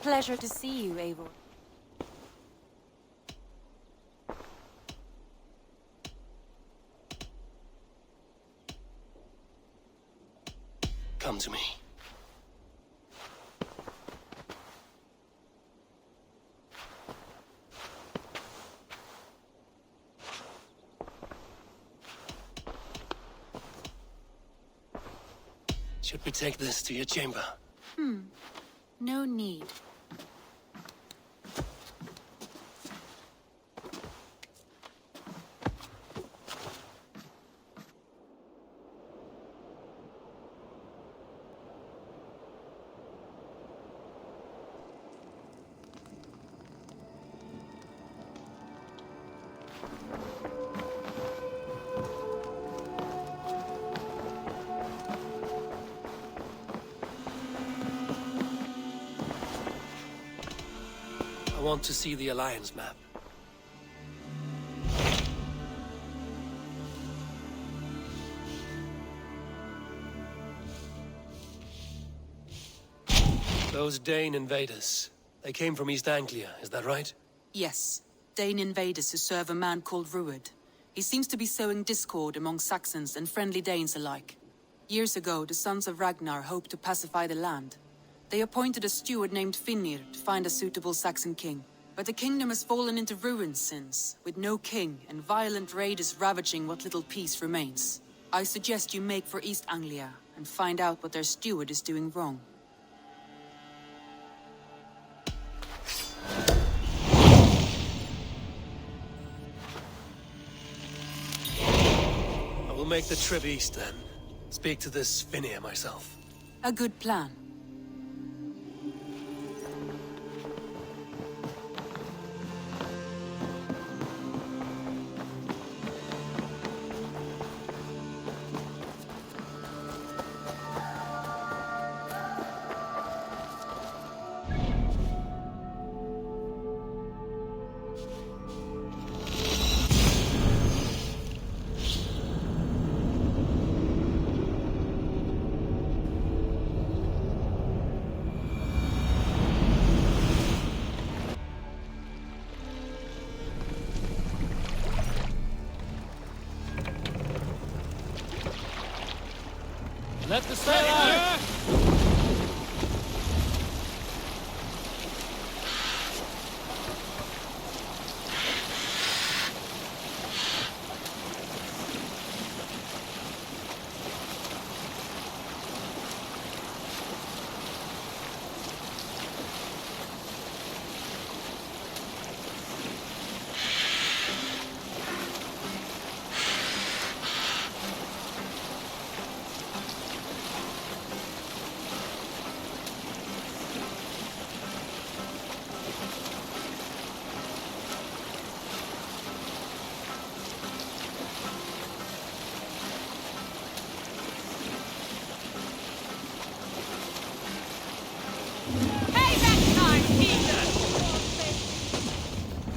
pleasure to see you, Eivor. Come to me. Should we take this to your chamber? No need. I want to see the Alliance map. Those Dane invaders, they came from East Anglia, is that right? Yes. Dane invaders who serve a man called Ruud. He seems to be sowing discord among Saxons and friendly Danes alike. Years ago, the sons of Ragnar hoped to pacify the land. They appointed a steward named Finnir to find a suitable Saxon king. But the kingdom has fallen into ruins since, with no king and violent raiders ravaging what little peace remains. I suggest you make for East Anglia and find out what their steward is doing wrong. I will make the trip east then. Speak to this Finnir myself. A good plan. Let the sail out!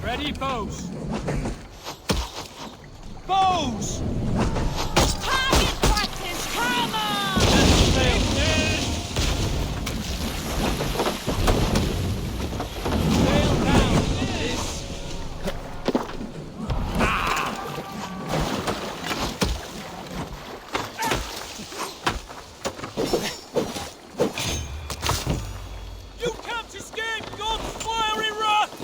Ready, bows! Bows! Target practice! Come on! Sail! Sail down! This! You come to escape God's fiery wrath!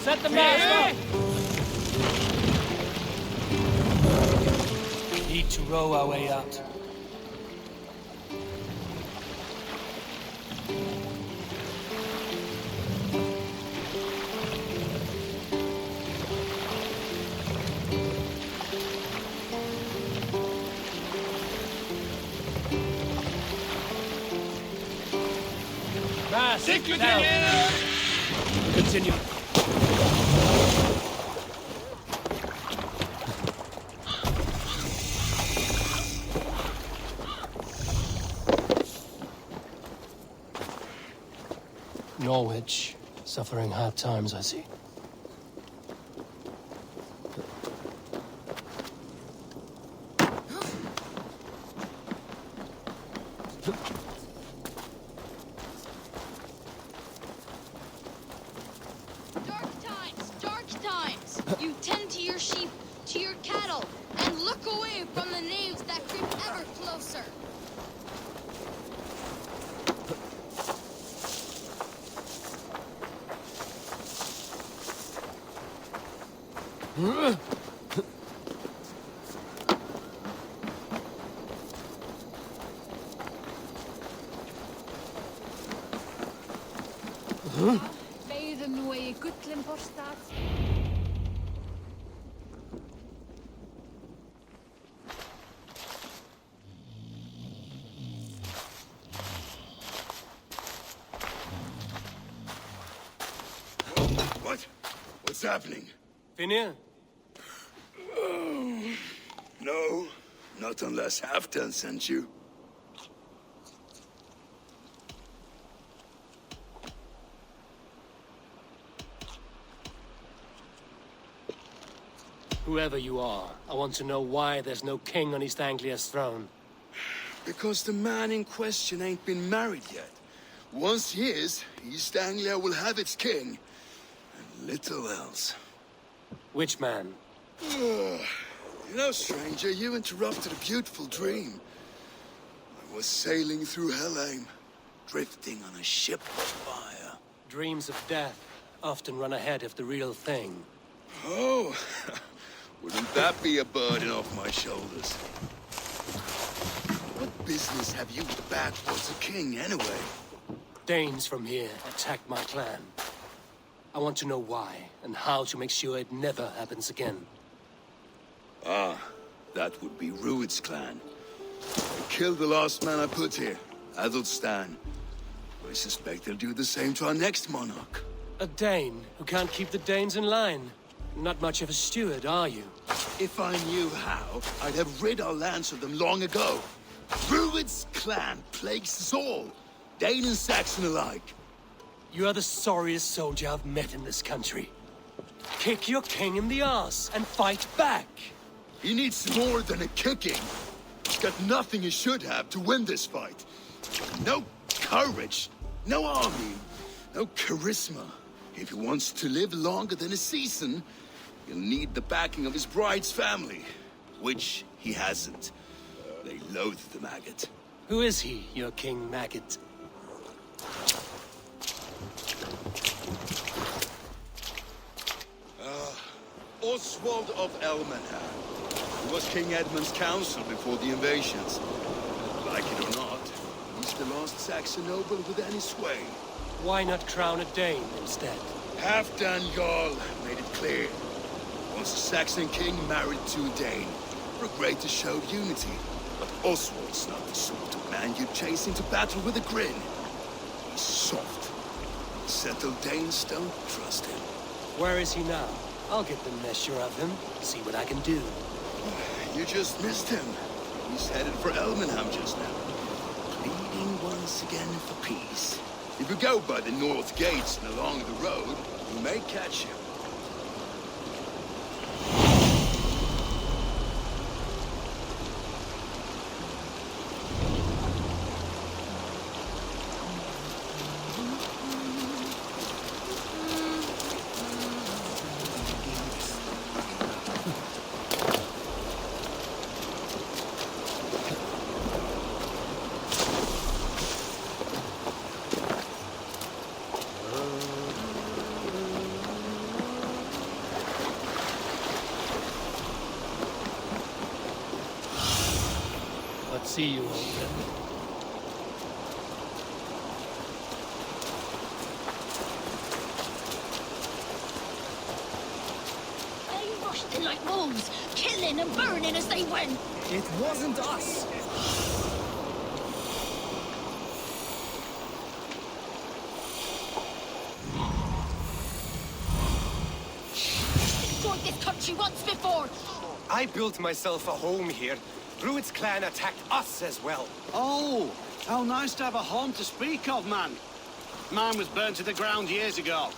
Set the mast up! Need to row our way out. Mast Down. Continue. Norwich, suffering hard times, I see. Dark times! You tend to your sheep, to your cattle, and look away from the knaves that creep ever closer. Veiðum nú eigi gullin postað. What? What's happening? Finir? No, not unless Halfdan sent you. Whoever you are, I want to know why there's no king on East Anglia's throne. Because the man in question ain't been married yet. Once he is, East Anglia will have its king. And little else. Which man? You know, stranger, you interrupted a beautiful dream. I was sailing through Helheim, drifting on a ship of fire. Dreams of death often run ahead of the real thing. Oh, wouldn't that be a burden off my shoulders? What business have you with backwards a king, anyway? Danes from here attacked my clan. I want to know why, and how to make sure it never happens again. Ah, that would be Rued's clan. They killed the last man I put here, Adelstan. I suspect they'll do the same to our next monarch. A Dane who can't keep the Danes in line. Not much of a steward, are you? If I knew how, I'd have rid our lands of them long ago. Rued's clan plagues us all, Dane and Saxon alike. You are the sorriest soldier I've met in this country. Kick your king in the arse and fight back! He needs more than a kicking. He's got nothing he should have to win this fight. No courage, no army, no charisma. If he wants to live longer than a season, he'll need the backing of his bride's family, which he hasn't. They loathe the maggot. Who is he, your king maggot? Oswald of Elmenham. He was King Edmund's counsel before the invasions. Like it or not, he's the last Saxon noble with any sway. Why not crown a Dane instead? Halfdan Jarl made it clear. Once a Saxon king married to a Dane, for a greater show of unity. But Oswald's not the sort of man you'd chase into battle with a grin. He's soft. Settled Danes don't trust him. Where is he now? I'll get the measure of him, see what I can do. You just missed him. He's headed for Elmenham just now. Pleading once again for peace. If you go by the north gates and along the road, you may catch him. see you, old friend. They rushed in like wolves, killing and burning as they went. It wasn't us. Destroyed this country once before. I built myself a home here. Druid's clan attacked us as well. Oh, how nice to have a home to speak of, man. Mine was burnt to the ground years ago.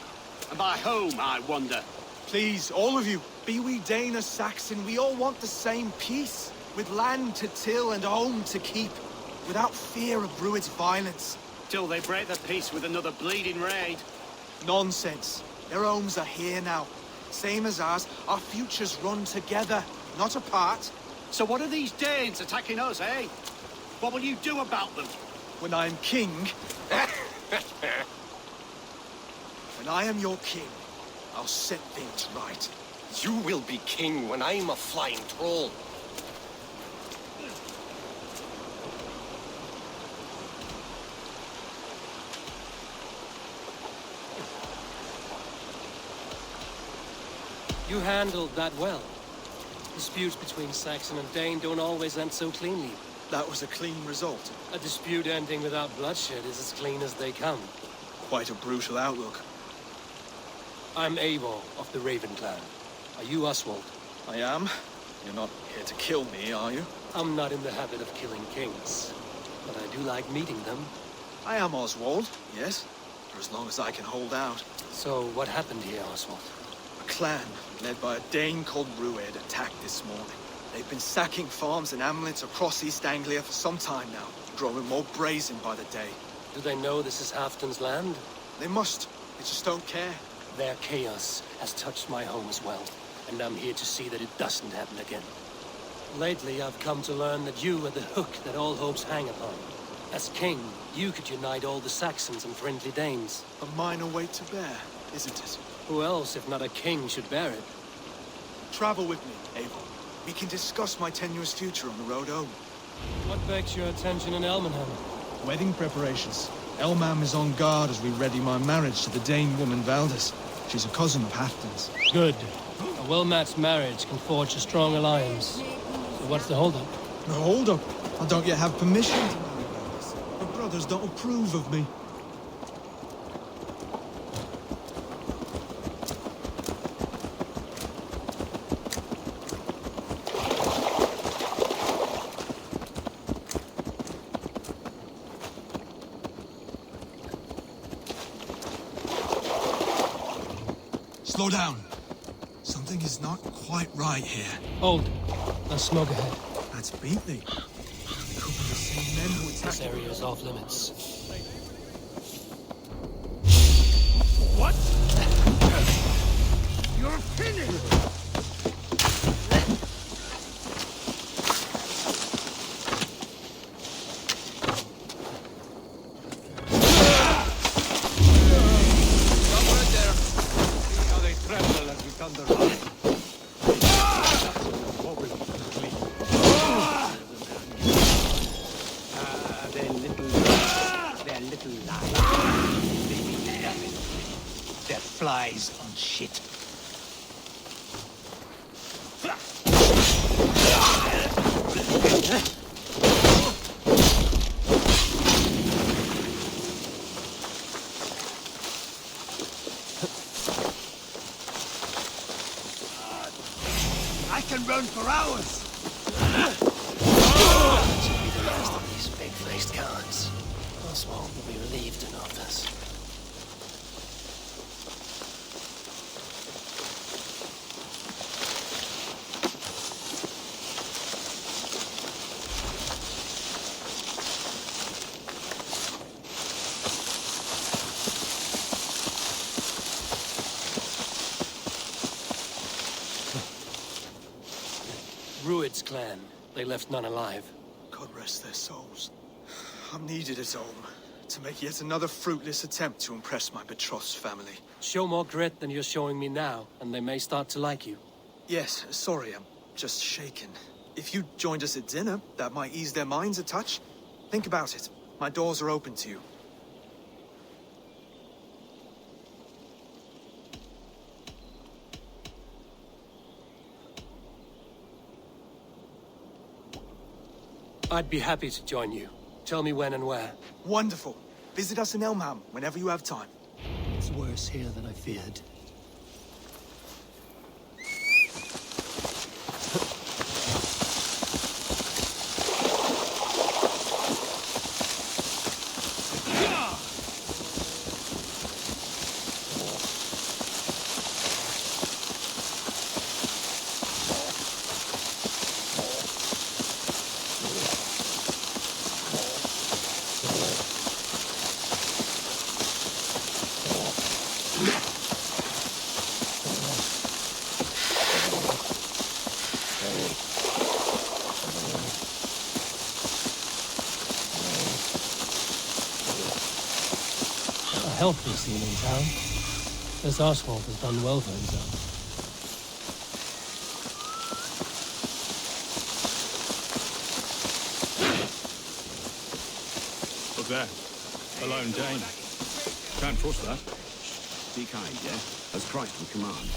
And by whom, I wonder? Please, all of you, be we Dane or Saxon, we all want the same peace. With land to till and home to keep. Without fear of Druid's violence. Till they break the peace with another bleeding raid. Nonsense. Their homes are here now. Same as ours, our futures run together, not apart. So what are these Danes attacking us, eh? What will you do about them? When I am king... when I am your king, I'll set things right. You will be king when I'm a flying troll. You handled that well. Disputes between Saxon and Dane don't always end so cleanly. That was a clean result. A dispute ending without bloodshed is as clean as they come. Quite a brutal outlook. I'm Eivor of the Raven clan. Are you Oswald? I am. You're not here to kill me, are you? I'm not in the habit of killing kings, but I do like meeting them. I am Oswald, yes. For as long as I can hold out. So what happened here, Oswald? A clan, led by a Dane called Rued, attacked this morning. They've been sacking farms and hamlets across East Anglia for some time now, growing more brazen by the day. Do they know this is Halfton's land? They must. They just don't care. Their chaos has touched my home as well, and I'm here to see that it doesn't happen again. Lately, I've come to learn that you are the hook that all hopes hang upon. As king, you could unite all the Saxons and friendly Danes. A minor weight to bear, isn't it? Who else, if not a king, should bear it? Travel with me, Eivor. We can discuss my tenuous future on the road home. What begs your attention in Elmenham? Wedding preparations. Elmam is on guard as we ready my marriage to the Dane woman Valdis. She's a cousin of Halfton's. Good. A well-matched marriage can forge a strong alliance. So what's the holdup? No, hold up. I don't yet have permission to marry Valdis. My brothers don't approve of me. Slow down. Something is not quite right here. Hold. There's smoke ahead. That's Beatley. Could be the same men who This attacked area is off limits. What? You're finished! Flies on shit. I can run for hours! Should be the last of these big-faced cowards. Oswald will be relieved to know this. Rued's clan. They left none alive. God rest their souls. I'm needed at home to make yet another fruitless attempt to impress my betrothed's family. Show more grit than you're showing me now, and they may start to like you. Yes, sorry, I'm just shaken. If you joined us at dinner, that might ease their minds a touch. Think about it. My doors are open to you. I'd be happy to join you. Tell me when and where. Wonderful. Visit us in Elmham whenever you have time. It's worse here than I feared. Healthy scene in town. This Oswald has done well for himself. Look there. A lone Dane. Can't trust that. Be kind, yeah? As Christ would command.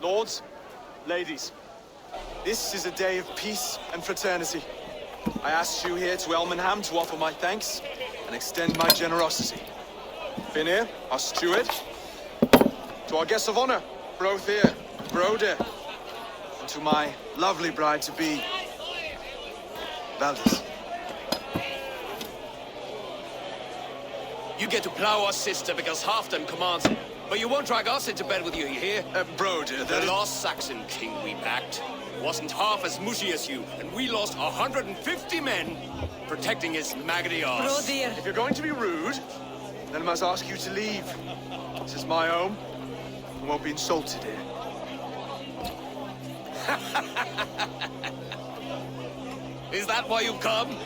Lords, ladies, this is a day of peace and fraternity. I asked you here to Elmenham to offer my thanks and extend my generosity. Finir, our steward, to our guests of honor, Brothir, Broder, and to my lovely bride-to-be, Valdis. You get to plow our sister because Halfdan commands it. But you won't drag us into bed with you, you hear? Broder, the lost Saxon king we backed wasn't half as mushy as you, and we lost 150 men protecting his maggoty arse. If you're going to be rude, then I must ask you to leave. This is my home. I won't be insulted here. Is that why you come?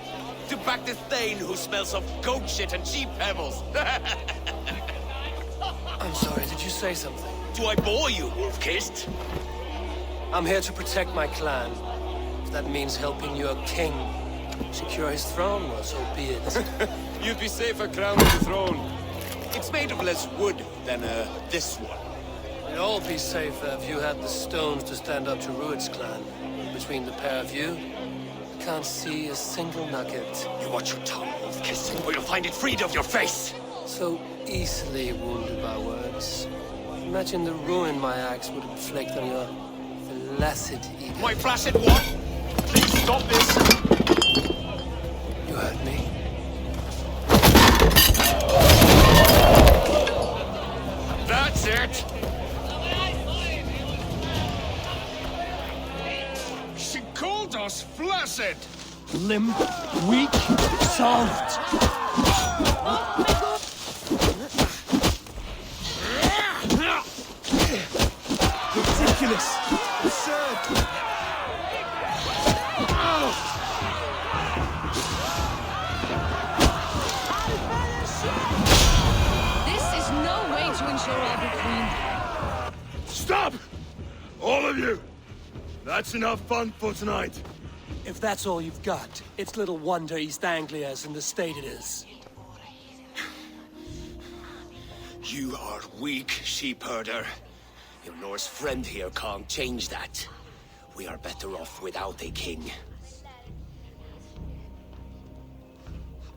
To back this Thane who smells of goat shit and cheap pebbles? I'm sorry, did you say something? Do I bore you, wolf-kissed? I'm here to protect my clan. If that means helping your king secure his throne, well, so be it. You'd be safer crowned the throne. It's made of less wood than, this one. We'd all be safer if you had the stones to stand up to Rued's clan. Between the pair of you, I can't see a single nugget. You watch your tongue, wolf-kissed, or you'll find it freed of your face! So easily wounded by words. Imagine the ruin my axe would inflict on your flaccid ego. My flaccid what? Please stop this! You heard me. That's it! said. Limp, weak, soft. Ridiculous! Absurd! This is no way to ensure I'll be queen. Stop! All of you! That's enough fun for tonight. If that's all you've got, it's little wonder East Anglia's in the state it is. You are weak, sheep herder. Your Norse friend here can't change that. We are better off without a king.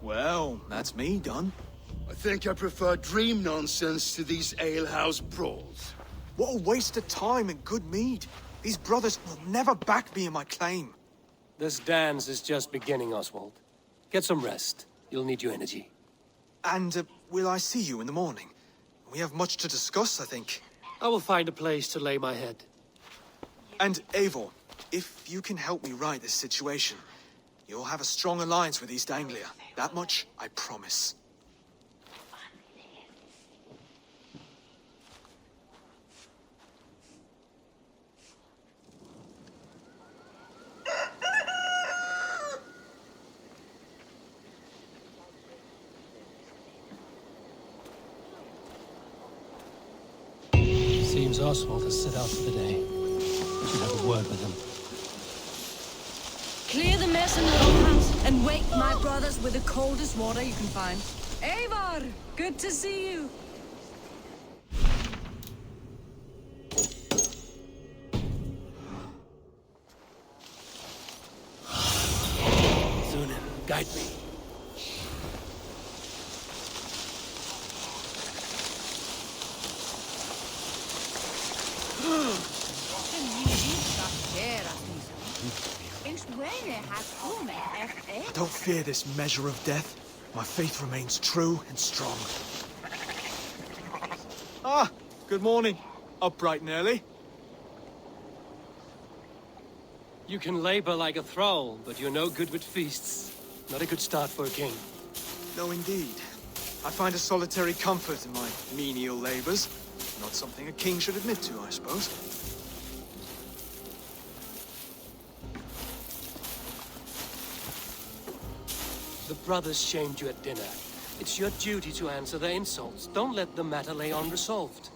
Well, that's me done. I think I prefer dream nonsense to these alehouse brawls. What a waste of time and good mead. These brothers will never back me in my claim. This dance is just beginning, Oswald. Get some rest. You'll need your energy. And will I see you in the morning? We have much to discuss, I think. I will find a place to lay my head. And Eivor, if you can help me right this situation, you'll have a strong alliance with East Anglia. That much, I promise. Seems Oswald has set out for the day. I should have a word with him. Clear the mess in the old house and wake my brothers with the coldest water you can find. Eivor, good to see you. Sunan, guide me. I don't fear this measure of death. My faith remains true and strong. Ah, good morning. Up bright and early. You can labor like a thrall, but you're no good with feasts. Not a good start for a king. No, indeed. I find a solitary comfort in my menial labors. Not something a king should admit to, I suppose. The brothers shamed you at dinner. It's your duty to answer their insults. Don't let the matter lay unresolved.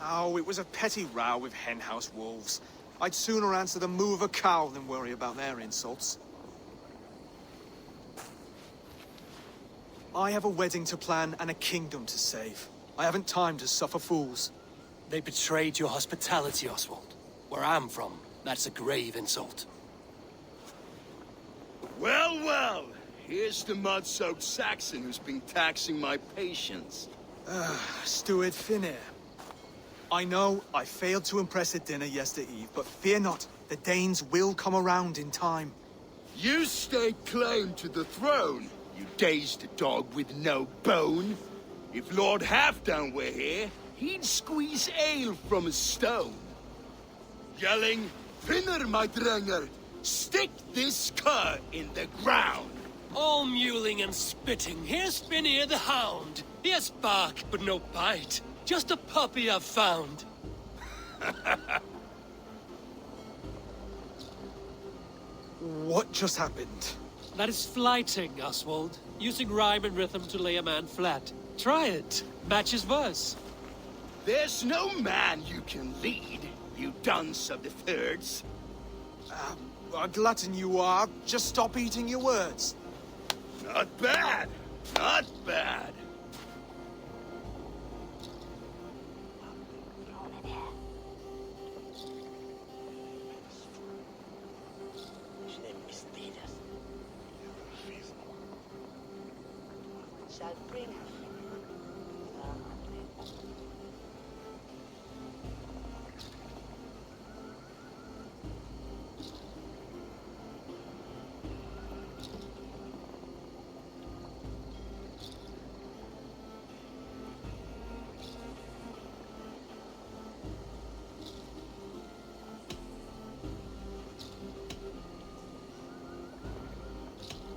Oh, it was a petty row with henhouse wolves. I'd sooner answer the moo of a cow than worry about their insults. I have a wedding to plan and a kingdom to save. I haven't time to suffer fools. They betrayed your hospitality, Oswald. Where I'm from, that's a grave insult. Well, well. Here's the mud-soaked Saxon who's been taxing my patience. Steward Finir. I know I failed to impress at dinner yesterday eve, but fear not, the Danes will come around in time. You stake claim to the throne, you dazed dog with no bone. If Lord Halfdan were here, he'd squeeze ale from a stone. Yelling, Finner, my drenger, stick this cur in the ground. All mewling and spitting, here's Finir the hound. He has bark, but no bite. Just a puppy I've found. What just happened? That is flighting, Oswald. Using rhyme and rhythm to lay a man flat. Try it. Match his verse. There's no man you can lead, you dunce of the thirds. A glutton you are. Just stop eating your words. Not bad. Not bad.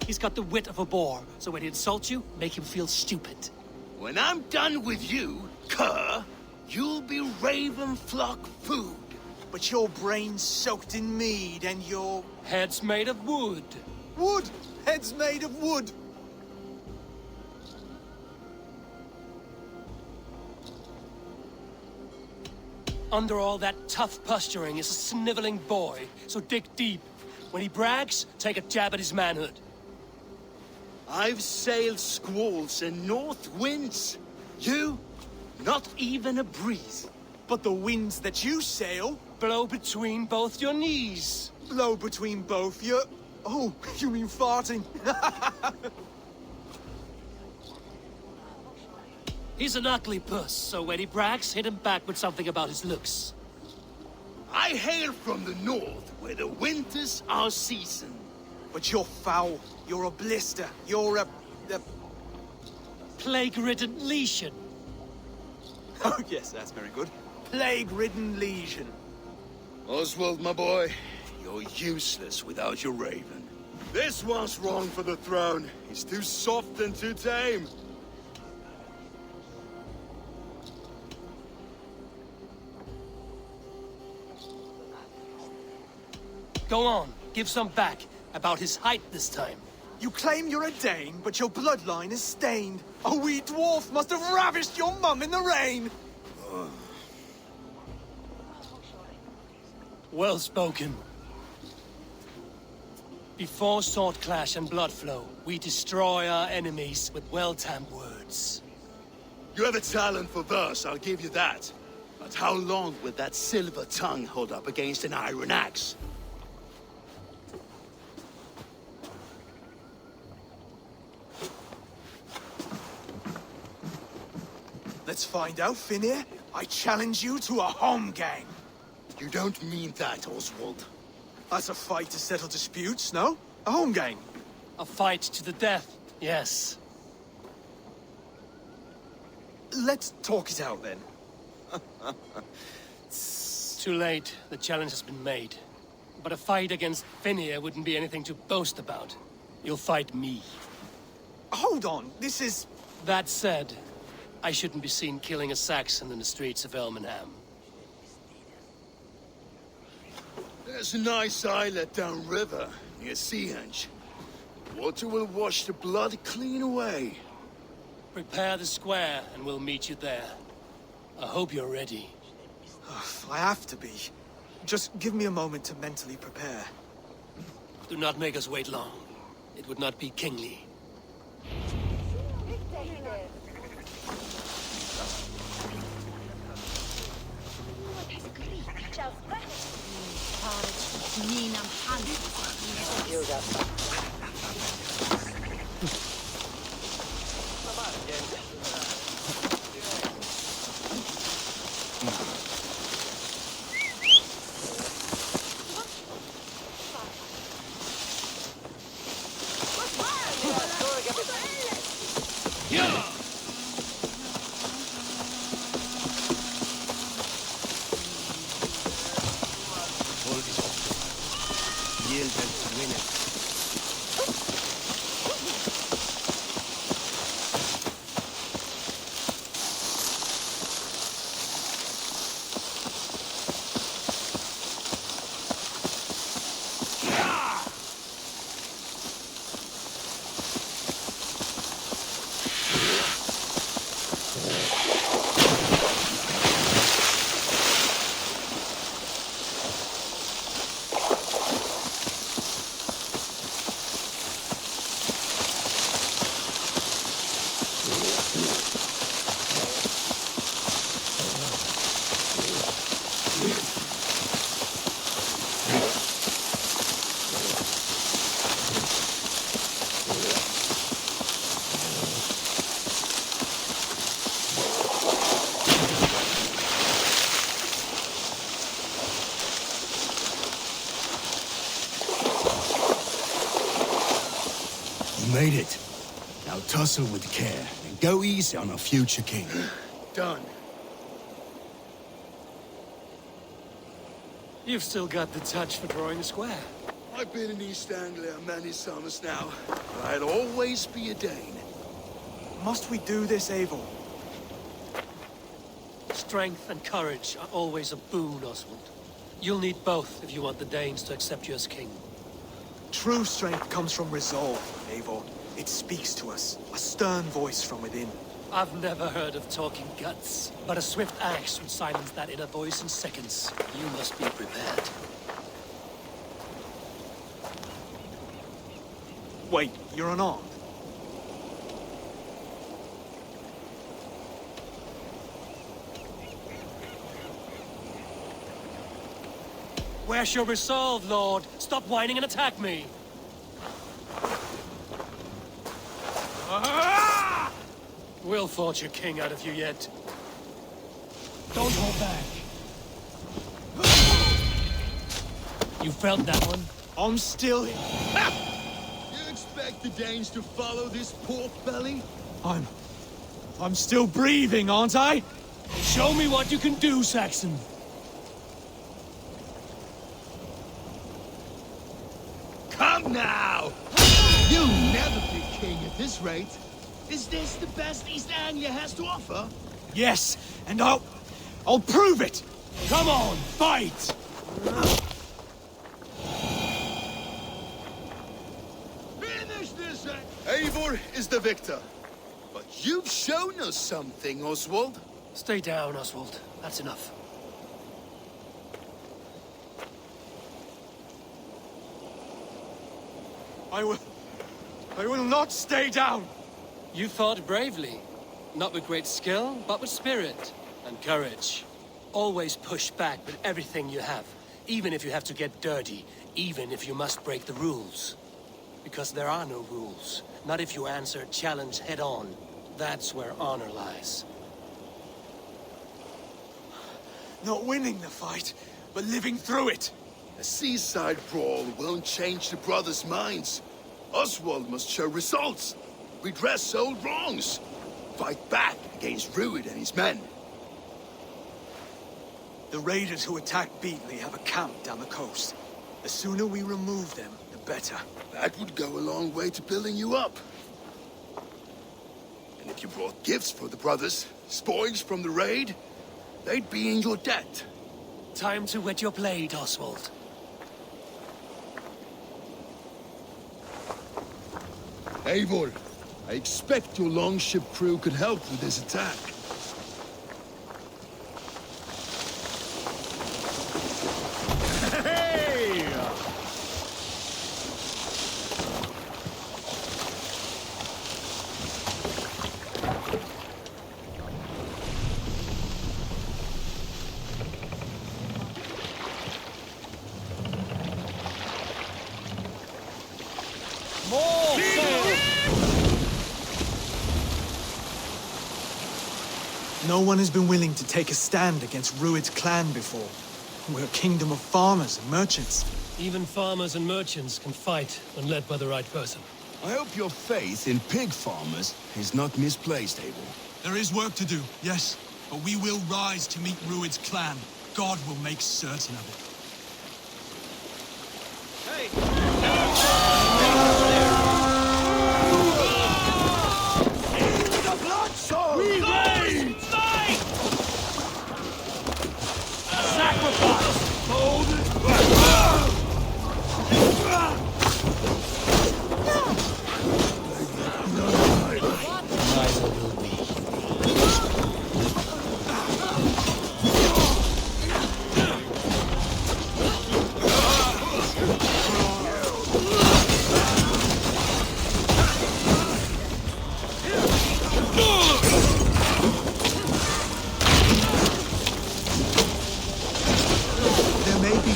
He's got the wit of a boar, so when he insults you, make him feel stupid. When I'm done with you, cur, you'll be raven flock food. But your brain's soaked in mead and your... Head's made of wood. Wood! Head's made of wood! Under all that tough posturing is a sniveling boy, so dig deep. When he brags, take a jab at his manhood. I've sailed squalls and north winds. You, not even a breeze. But the winds that you sail... Blow between both your knees. Blow between both your... Oh, you mean farting? He's an ugly puss, so when he brags, hit him back with something about his looks. I hail from the north, where the winters are season. But you're foul. You're a blister. You're a... Plague-ridden lesion. Oh, yes, that's very good. Plague-ridden lesion. Oswald, my boy, you're useless without your raven. This one's wrong for the throne. He's too soft and too tame. Go on, give some back. About his height this time. You claim you're a Dane, but your bloodline is stained. A wee dwarf must have ravished your mum in the rain! Well spoken. Before sword clash and blood flow, we destroy our enemies with well-timed words. You have a talent for verse, I'll give you that. But how long will that silver tongue hold up against an iron axe? Let's find out, Finir. I challenge you to a home gang. You don't mean that, Oswald. That's a fight to settle disputes, no? A home gang. A fight to the death, yes. Let's talk it out, then. Too late. The challenge has been made. But a fight against Finir wouldn't be anything to boast about. You'll fight me. Hold on, this is... That said, I shouldn't be seen killing a Saxon in the streets of Elmenham. There's a nice islet downriver, near Seahenge. Water will wash the blood clean away. Prepare the square, and we'll meet you there. I hope you're ready. I have to be. Just give me a moment to mentally prepare. Do not make us wait long. It would not be kingly. Made it. Now tussle with care, and go easy on our future king. Done. You've still got the touch for drawing a square. I've been in East Anglia many summers now, but I'll always be a Dane. Must we do this, Eivor? Strength and courage are always a boon, Oswald. You'll need both if you want the Danes to accept you as king. True strength comes from resolve, Eivor. It speaks to us, a stern voice from within. I've never heard of talking guts, but a swift axe would silence that inner voice in seconds. You must be prepared. Wait, you're unarmed? Where's your resolve, Lord? Stop whining and attack me! We'll forge your king out of you yet. Don't hold back. You felt that one? I'm still here. You expect the Danes to follow this pork belly? I'm still breathing, aren't I? Show me what you can do, Saxon. Come now! You'll never be king at this rate. Is this the best East Anglia has to offer? Yes, and I'll prove it! Come on, fight! Finish this! Eivor is the victor. But you've shown us something, Oswald. Stay down, Oswald. That's enough. I will not stay down! You fought bravely. Not with great skill, but with spirit and courage. Always push back with everything you have. Even if you have to get dirty. Even if you must break the rules. Because there are no rules. Not if you answer a challenge head on. That's where honor lies. Not winning the fight, but living through it. A seaside brawl won't change the brothers' minds. Oswald must show results. Redress old wrongs. Fight back against Rued and his men. The raiders who attacked Beatley have a camp down the coast. The sooner we remove them, the better. That would go a long way to building you up. And if you brought gifts for the brothers, spoils from the raid, they'd be in your debt. Time to wet your blade, Oswald. Eivor, I expect your longship crew could help with this attack. Hey! More sail! No one has been willing to take a stand against Rued's clan before. We're a kingdom of farmers and merchants. Even farmers and merchants can fight when led by the right person. I hope your faith in pig farmers is not misplaced, Eivor. There is work to do, yes. But we will rise to meet Rued's clan. God will make certain of it.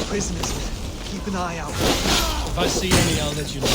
Prisoners there. Keep an eye out. If I see any, I'll let you know.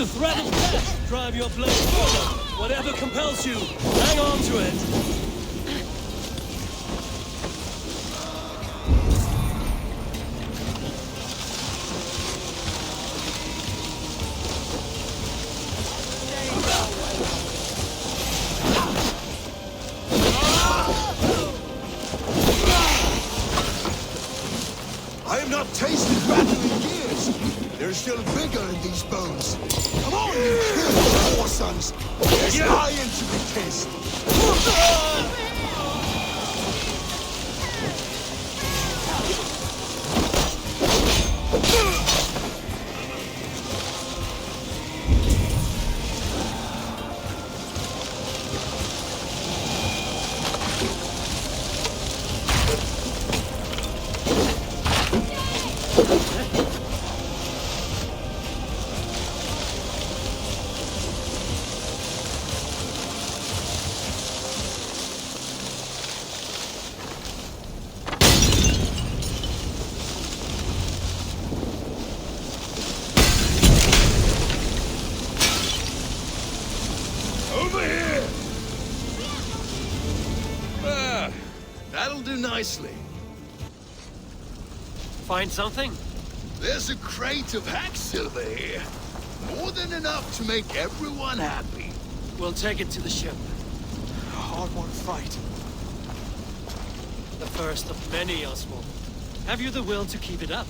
the threat of death drive your blade further. Whatever compels you, hang on to it. I have not tasted battle in years. There's still vigor in these bones. Come on, you killed war sons. There's iron to be tasted. Over here! That'll do nicely. Find something? There's a crate of hack silver here. More than enough to make everyone happy. We'll take it to the ship. Hard-won fight. The first of many, Oswald. Have you the will to keep it up?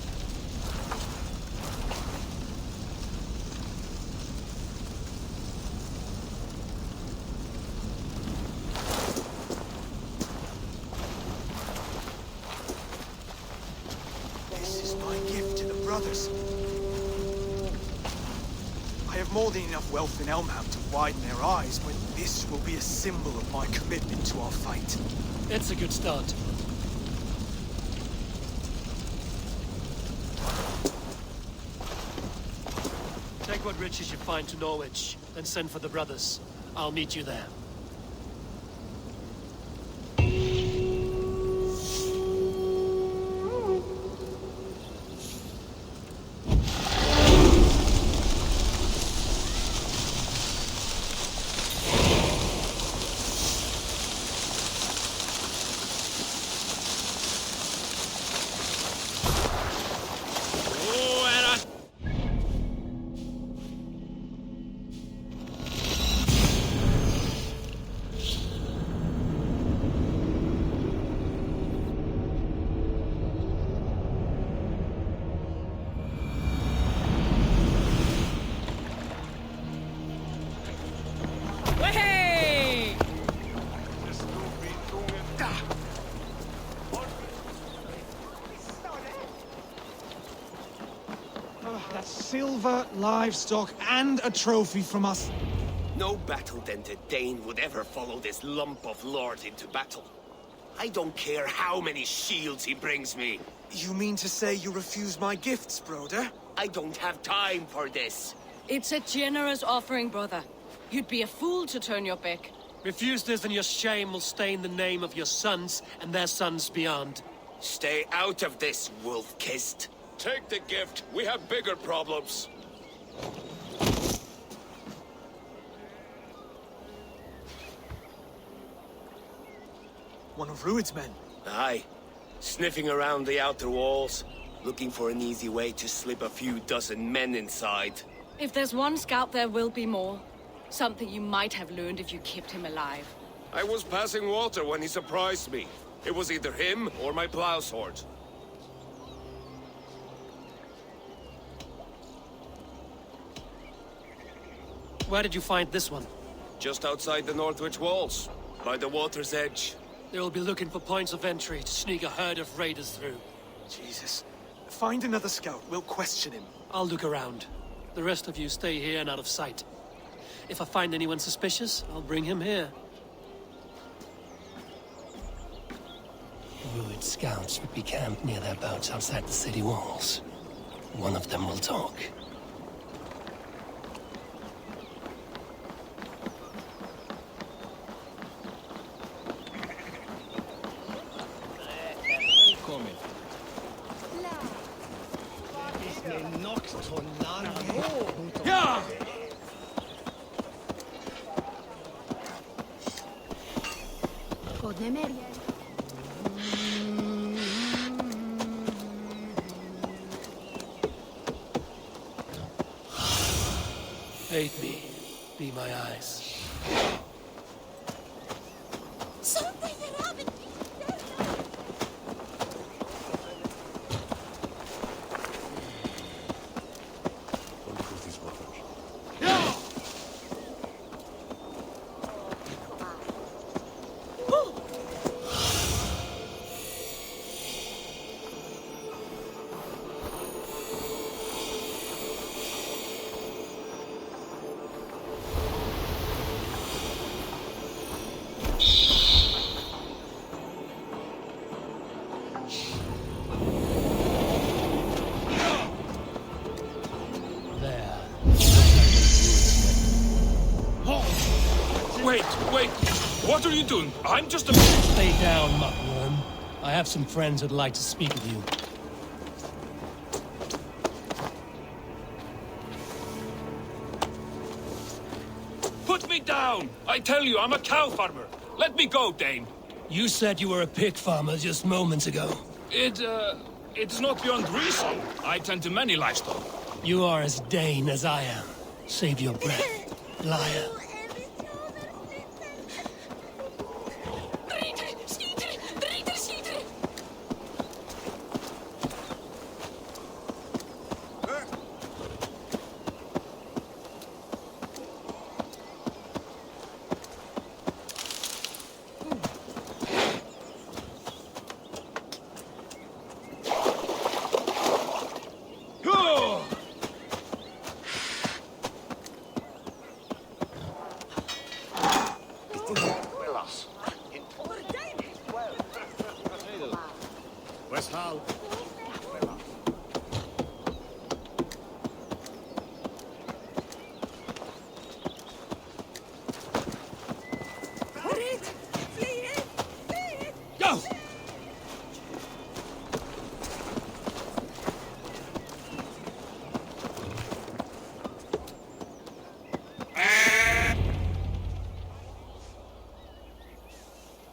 This is my gift to the brothers. I have more than enough wealth in Elmham to widen their eyes, but this will be a symbol of my commitment to our fight. It's a good start. Take what riches you find to Norwich, then send for the brothers. I'll meet you there. Hey! That's silver, livestock, and a trophy from us. No battle-dented Dane would ever follow this lump of lord into battle. I don't care how many shields he brings me. You mean to say you refuse my gifts, Broder? I don't have time for this. It's a generous offering, brother. You'd be a fool to turn your back. Refuse this and your shame will stain the name of your sons and their sons beyond. Stay out of this, wolf-kissed. Take the gift. We have bigger problems. One of Rued's men. Aye. Sniffing around the outer walls, looking for an easy way to slip a few dozen men inside. If there's one scout, there will be more. Something you might have learned if you kept him alive. I was passing water when he surprised me. It was either him or my plow sword. Where did you find this one? Just outside the Northwich walls, by the water's edge. They'll be looking for points of entry to sneak a herd of raiders through. Jesus. Find another scout. We'll question him. I'll look around. The rest of you stay here and out of sight. If I find anyone suspicious, I'll bring him here. Rued scouts would be camped near their boats outside the city walls. One of them will talk. Ja! Aid me. Be my eyes. Wait! What are you doing? I'm just a... Stay down, muckworm. I have some friends who'd like to speak with you. Put me down! I tell you, I'm a cow farmer. Let me go, Dane. You said you were a pig farmer just moments ago. It's not beyond reason. I tend to many livestock. You are as Dane as I am. Save your breath, liar.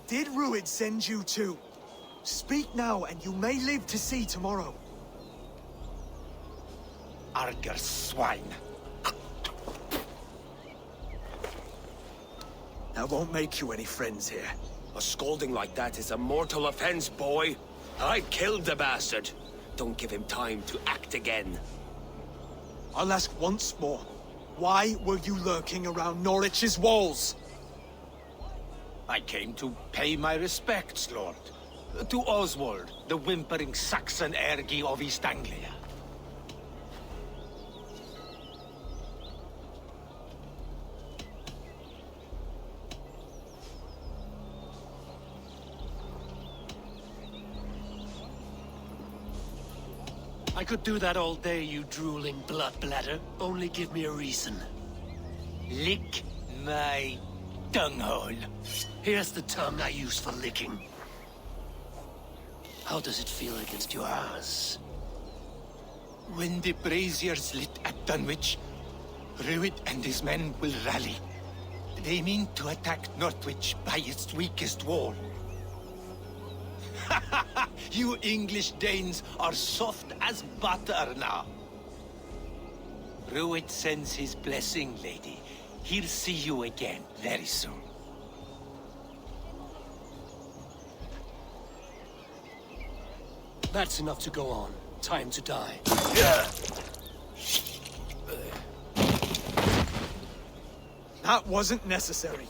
Did Rued send you too? Speak now, and you may live to see tomorrow. Arger swine. That won't make you any friends here. A scolding like that is a mortal offense, boy. I killed the bastard. Don't give him time to act again. I'll ask once more. Why were you lurking around Norwich's walls? I came to pay my respects, Lord. To Oswald, the whimpering Saxon ergi of East Anglia. I could do that all day, you drooling blood bladder. Only give me a reason. Lick my dunghole. Here's the tongue I use for licking. How does it feel against yours? When the braziers lit at Dunwich, Rued and his men will rally. They mean to attack Northwich by its weakest wall. You English Danes are soft as butter now. Rued sends his blessing, lady. He'll see you again very soon. That's enough to go on. Time to die. That wasn't necessary.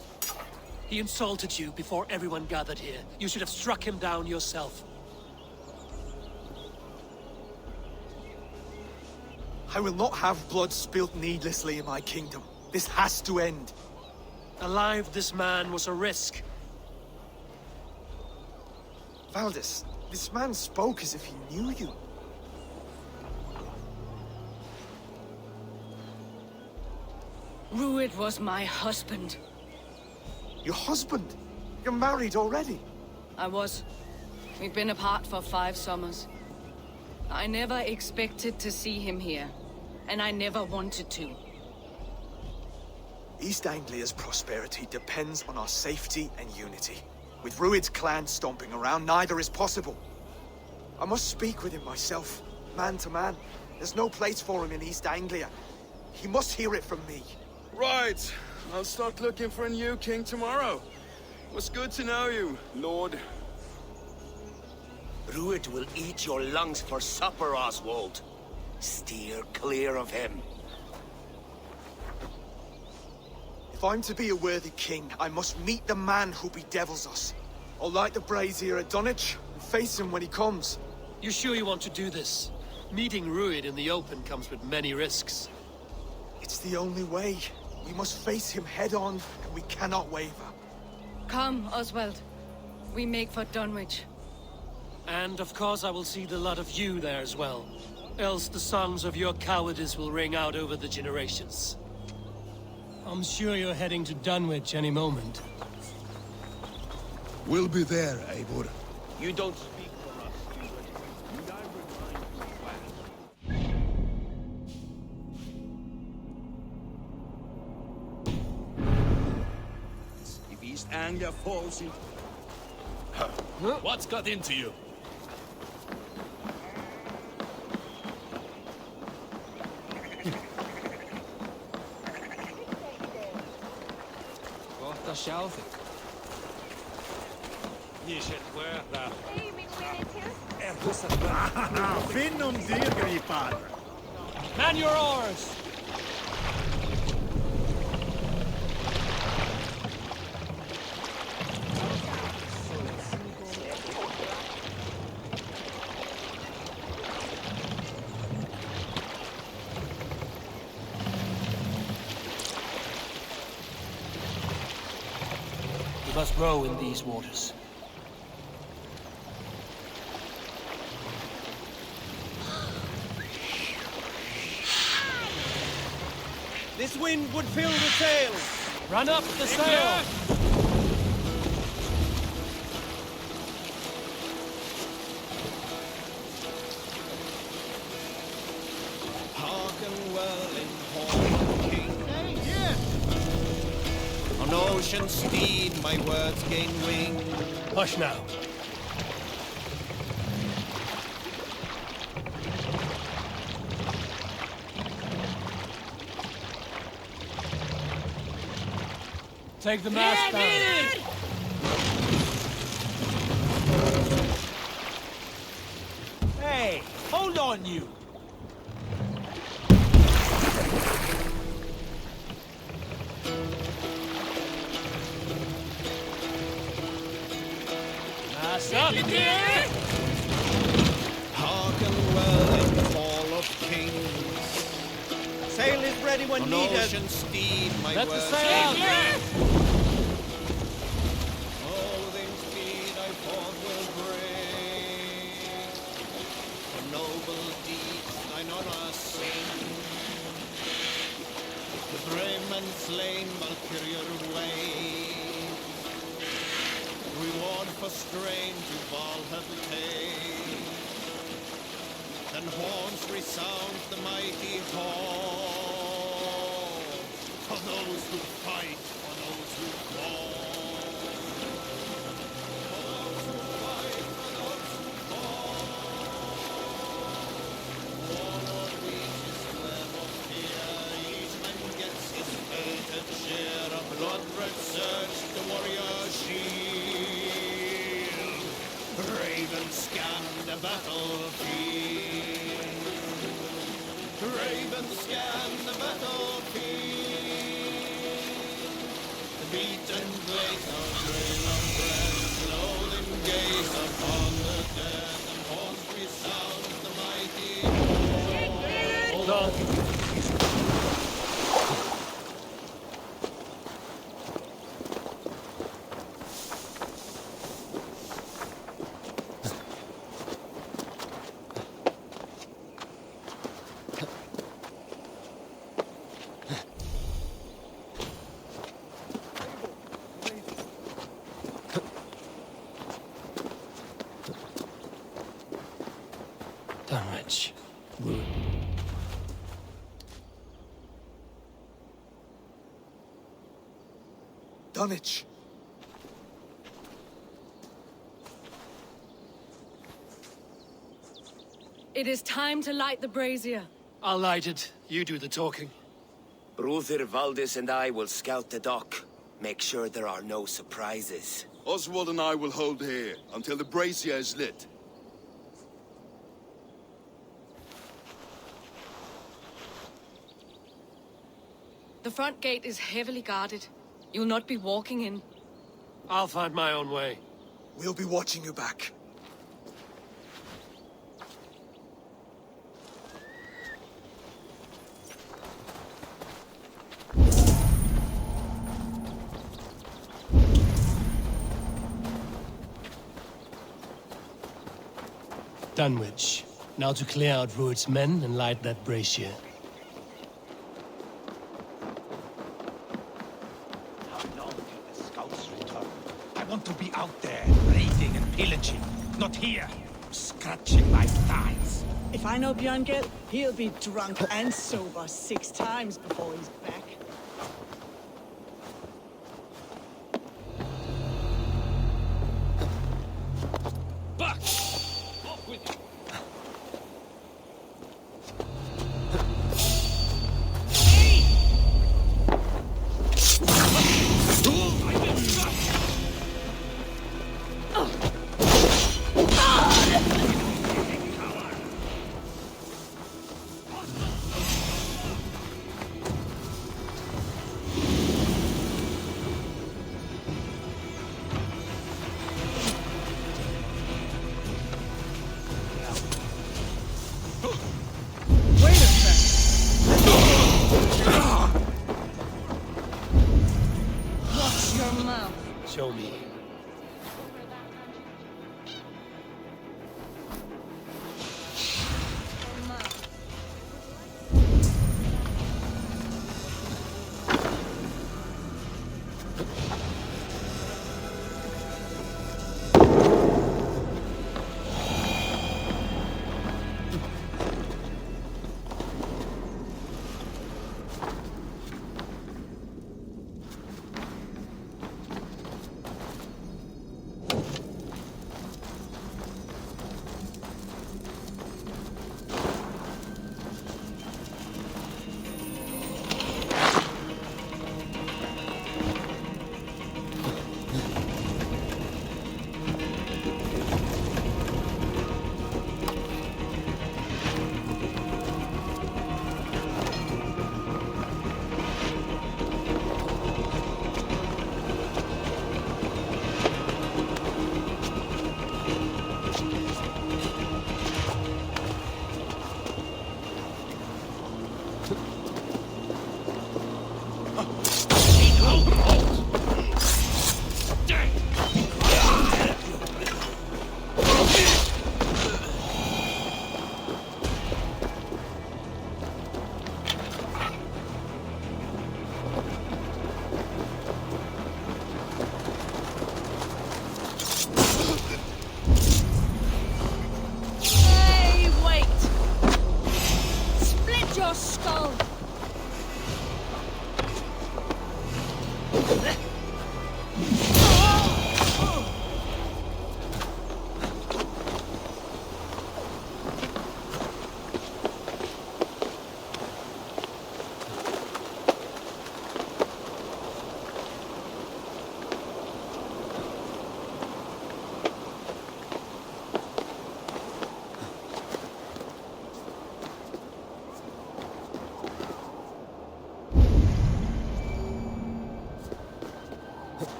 He insulted you before everyone gathered here. You should have struck him down yourself. I will not have blood spilt needlessly in my kingdom. This has to end. Alive, this man was a risk. Valdis, this man spoke as if he knew you. Rued was my husband. Your husband? You're married already? I was. We've been apart for 5 summers. I never expected to see him here, and I never wanted to. East Anglia's prosperity depends on our safety and unity. With Rued's clan stomping around, neither is possible. I must speak with him myself, man to man. There's no place for him in East Anglia. He must hear it from me. Right. I'll start looking for a new king tomorrow. It was good to know you, Lord. Rued will eat your lungs for supper, Oswald. Steer clear of him. If I'm to be a worthy king, I must meet the man who bedevils us. I'll light the brazier at Dunwich and face him when he comes. You sure you want to do this? Meeting Rued in the open comes with many risks. It's the only way. We must face him head on, and we cannot waver. Come, Oswald. We make for Dunwich. And of course I will see the lot of you there as well. Else the songs of your cowardice will ring out over the generations. I'm sure you're heading to Dunwich any moment. We'll be there, Eivor. You don't speak for us, Stuart. And I remind you well. If East Anglia falls in... What's got into you? Kohta själv. Ni känner sköta. Finn om dyrgripar! Man your oars! We must row in these waters. This wind would fill the sails. Run up the sail! Hearken well in hall, king. Hey, yeah! On ocean steed my words gain wing. Hush now. Take the mast down. Hey, hold on, you. Mast up! Hearken well in hall of kings. Sail is ready when On needed. ocean steed my Let the words sail gain out! Holding speed I forth will bring. For noble deeds thine honor sing. The brave men slain Valkyrier wave. Reward for strain to Valhalla take. Then horns resound the mighty hall. For those who fight, for those who fall. For those who fight, for those who fall. Warlord reaches web of fear. Each man gets his fated share of blood-red surge, the warrior shield. Ravens scan the battlefield. Ravens scan the battlefield. The beaten blades of trail of bread, slowly gaze upon the dead, and horns resound the mighty roar. Hold on. Dunwich. Dunwich. It is time to light the brazier. I'll light it. You do the talking. Brother Valdis and I will scout the dock. Make sure there are no surprises. Oswald and I will hold here until the brazier is lit. The front gate is heavily guarded. You'll not be walking in. I'll find my own way. We'll be watching you back. Dunwich. Now to clear out Rued's men and light that brazier. How long till the scouts return? I want to be out there, raiding and pillaging, not here, scratching my thighs. If I know Björngel, he'll be drunk and sober 6 times before he's back. Back! Off with you! Show me.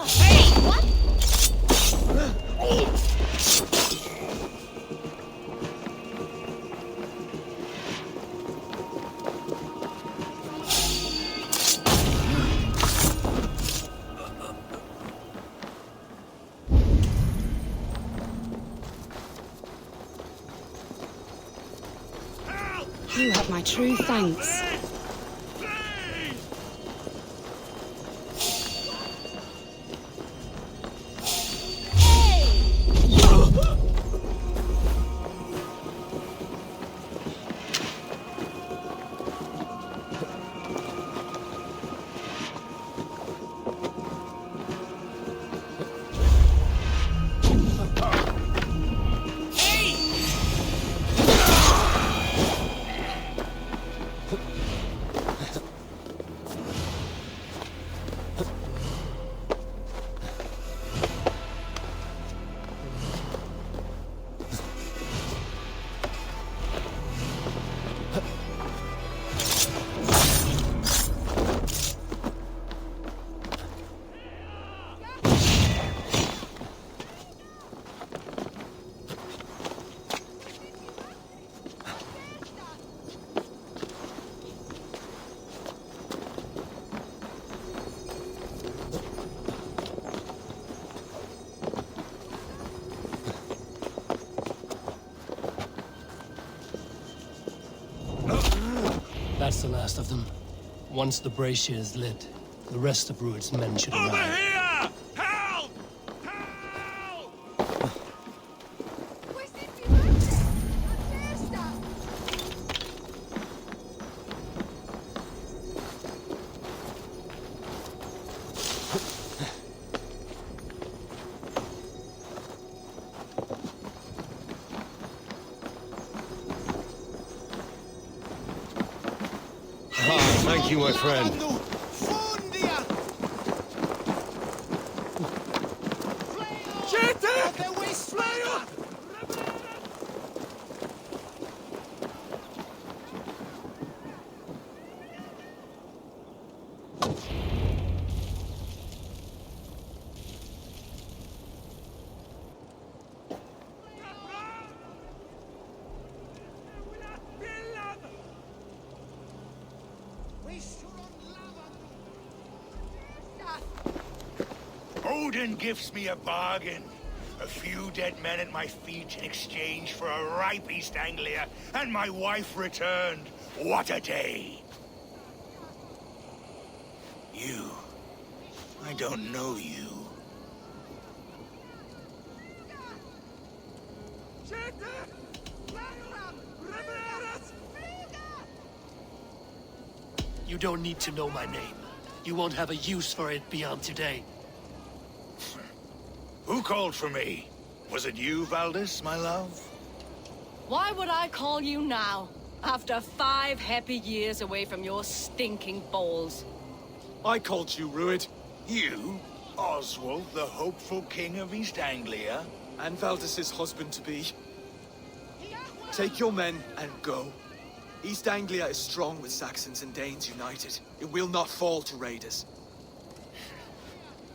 Hey! my true thanks. That's the last of them. Once the brazier is lit, the rest of Rued's men should arrive. Over here! Help! Thank you, my friend. Odin gives me a bargain. A few dead men at my feet in exchange for a ripe East Anglia, and my wife returned. What a day! You. I don't know you. You don't need to know my name. You won't have a use for it beyond today. Who called for me? Was it you, Valdis, my love? Why would I call you now, after 5 happy years away from your stinking balls? I called you, Rued. You? Oswald, the hopeful king of East Anglia? And Valdis's husband-to-be. Take your men and go. East Anglia is strong with Saxons and Danes united. It will not fall to raiders.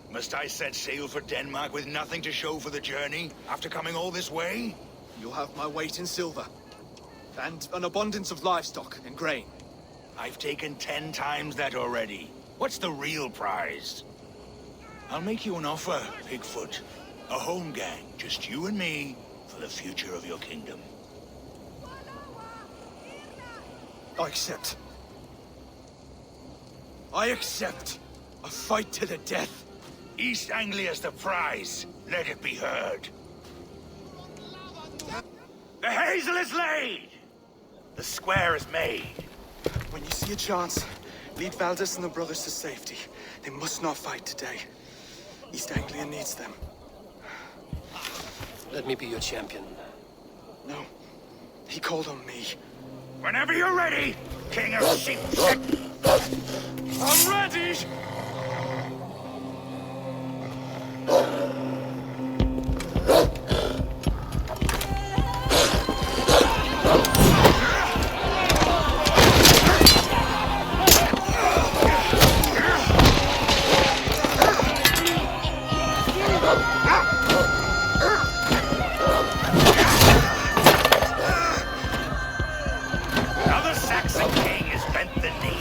Must I set sail for Denmark with nothing to show for the journey, after coming all this way? You'll have my weight in silver. And an abundance of livestock and grain. I've taken 10 times that already. What's the real prize? I'll make you an offer, Pigfoot. A home gang, just you and me, for the future of your kingdom. I accept. I accept. A fight to the death. East Anglia's the prize. Let it be heard. The hazel is laid! The square is made. When you see a chance, lead Valdis and the brothers to safety. They must not fight today. East Anglia needs them. Let me be your champion. No. He called on me. Whenever you're ready, King of Sheep. I'm ready! Now the Saxon king has bent the knee.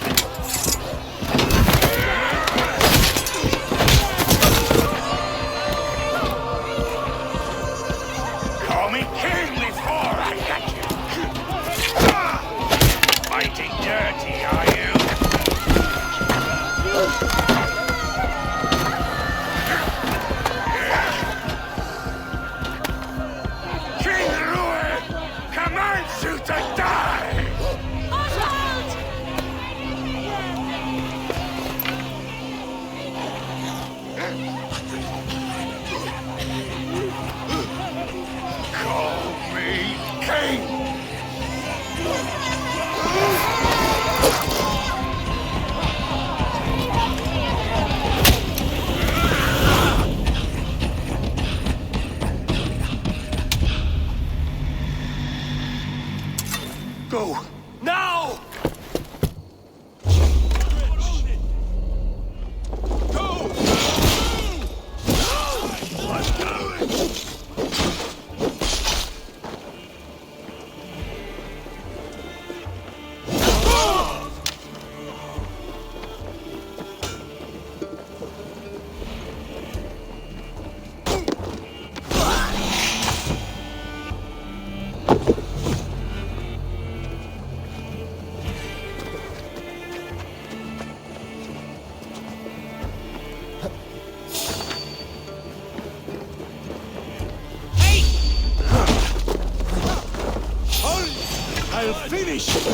finish!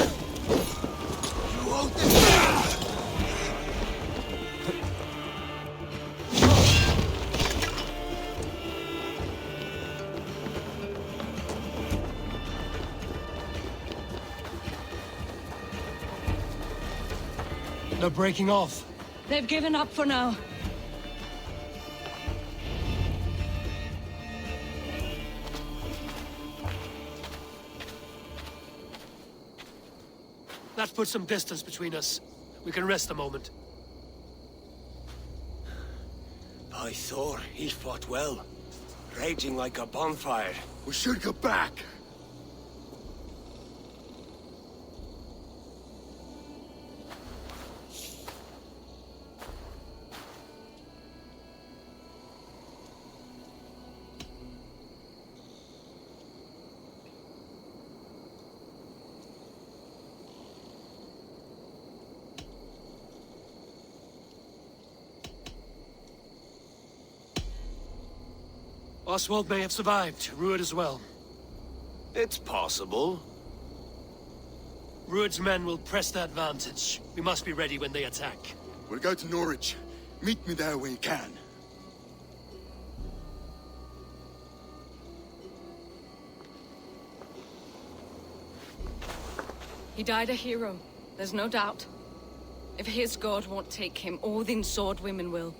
You hold this. They're breaking off. They've given up for now. That puts some distance between us. We can rest a moment. By Thor, he fought well. Raging like a bonfire. We should go back. Oswald may have survived. Rued as well. It's possible. Rued's men will press the advantage. We must be ready when they attack. We'll go to Norwich. Meet me there when you can. He died a hero. There's no doubt. If his god won't take him, Odin's sword women will.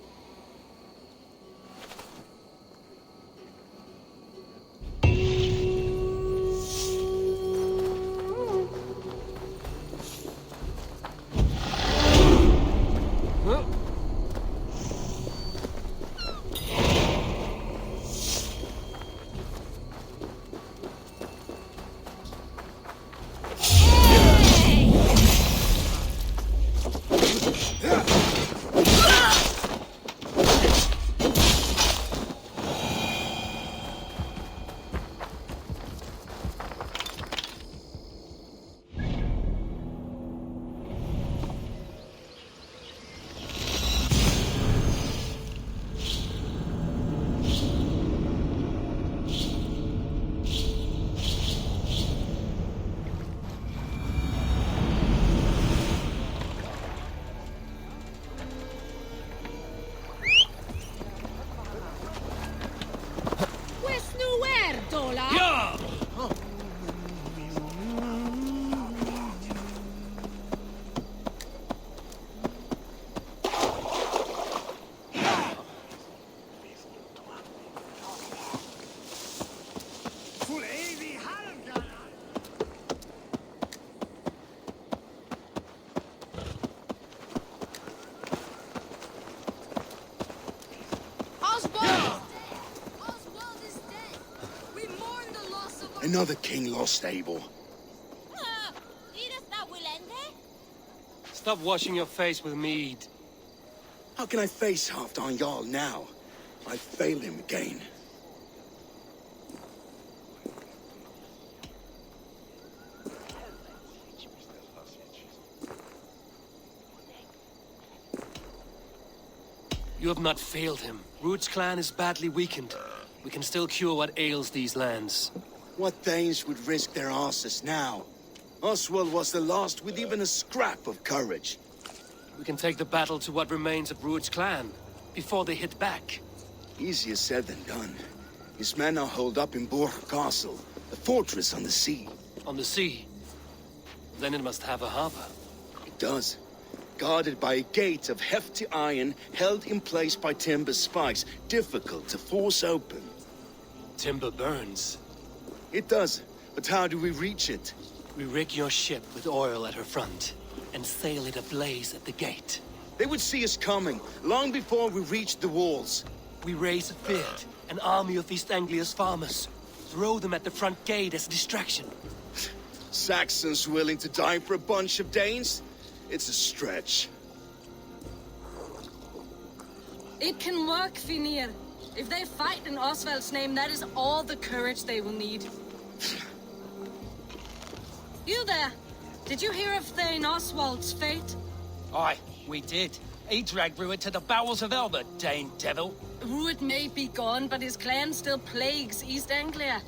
Another king lost, Eivor. Stop washing your face with mead. How can I face Halfdan Jarl now? I fail him again. You have not failed him. Rued's clan is badly weakened. We can still cure what ails these lands. What Danes would risk their asses now? Oswald was the last with even a scrap of courage. We can take the battle to what remains of Rued's clan, before they hit back. Easier said than done. His men are holed up in Borg Castle, a fortress on the sea. On the sea? Then it must have a harbor. It does. Guarded by a gate of hefty iron, held in place by timber spikes, difficult to force open. Timber burns. It does, but how do we reach it? We rig your ship with oil at her front, and sail it ablaze at the gate. They would see us coming, long before we reached the walls. We raise a fleet, an army of East Anglia's farmers. Throw them at the front gate as a distraction. Saxons willing to die for a bunch of Danes? It's a stretch. It can work, Finir. If they fight in Oswald's name, that is all the courage they will need. You there! Did you hear of Thane Oswald's fate? Aye, we did. He dragged Rued to the bowels of Elba, Dane devil. Rued may be gone, but his clan still plagues East Anglia.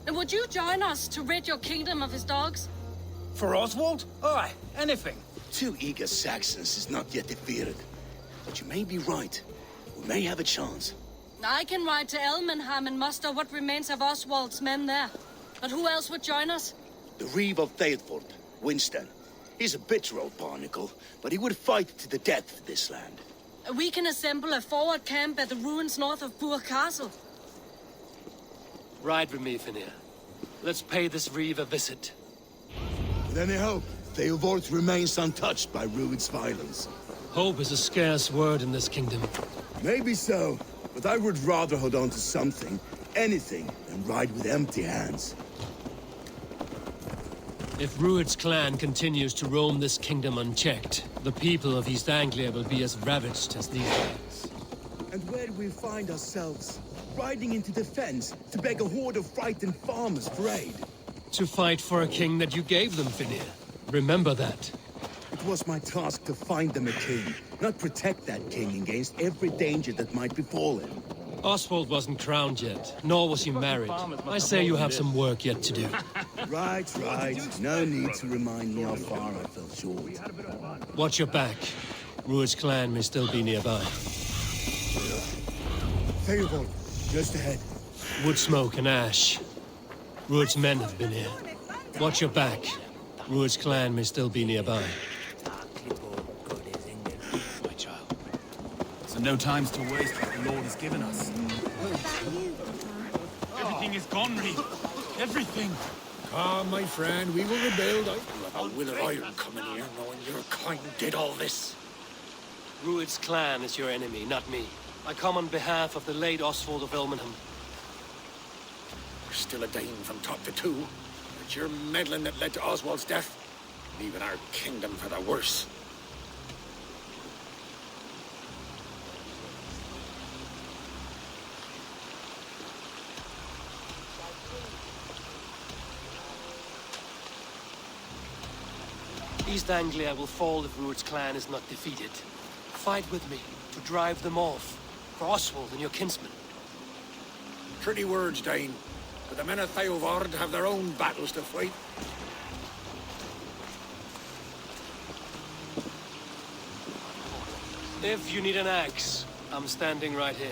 And would you join us to rid your kingdom of his dogs? For Oswald? Aye, anything. 2 eager Saxons is not yet defeated. But you may be right. We may have a chance. I can ride to Elmenham and muster what remains of Oswald's men there. But who else would join us? The Reeve of Eivor, Winston. He's a bitter old barnacle, but he would fight to the death for this land. We can assemble a forward camp at the ruins north of Bur Castle. Ride with me, Finir. Let's pay this Reeve a visit. With any hope, Eivor remains untouched by Rued's violence. Hope is a scarce word in this kingdom. Maybe so, but I would rather hold on to something, anything, than ride with empty hands. If Rued's clan continues to roam this kingdom unchecked, the people of East Anglia will be as ravaged as these lands. And where do we find ourselves? Riding into defense to beg a horde of frightened farmers for aid. To fight for a king that you gave them, Finir. Remember that. It was my task to find them a king, not protect that king against every danger that might befall him. Oswald wasn't crowned yet, nor was he married. I say you have some work yet to do. Right. No need to remind me how far I fell short. Watch your back. Rued's clan may still be nearby. Eivor, just ahead. Wood smoke and ash. Rued's men have been here. Watch your back. Rued's clan may still be nearby. My child. So no time's to waste what the Lord has given us. Everything is gone, Reeve. Everything. Ah, my friend, we will rebuild. I have a will of iron coming here, knowing your kind did all this. Rued's clan is your enemy, not me. I come on behalf of the late Oswald of Elmenham. You're still a Dane from top to two. It's your meddling that led to Oswald's death, leaving our kingdom for the worse. East Anglia will fall if Rued's clan is not defeated. Fight with me to drive them off, for Oswald and your kinsmen. Pretty words, Dane. But the men of Theovard have their own battles to fight. If you need an axe, I'm standing right here.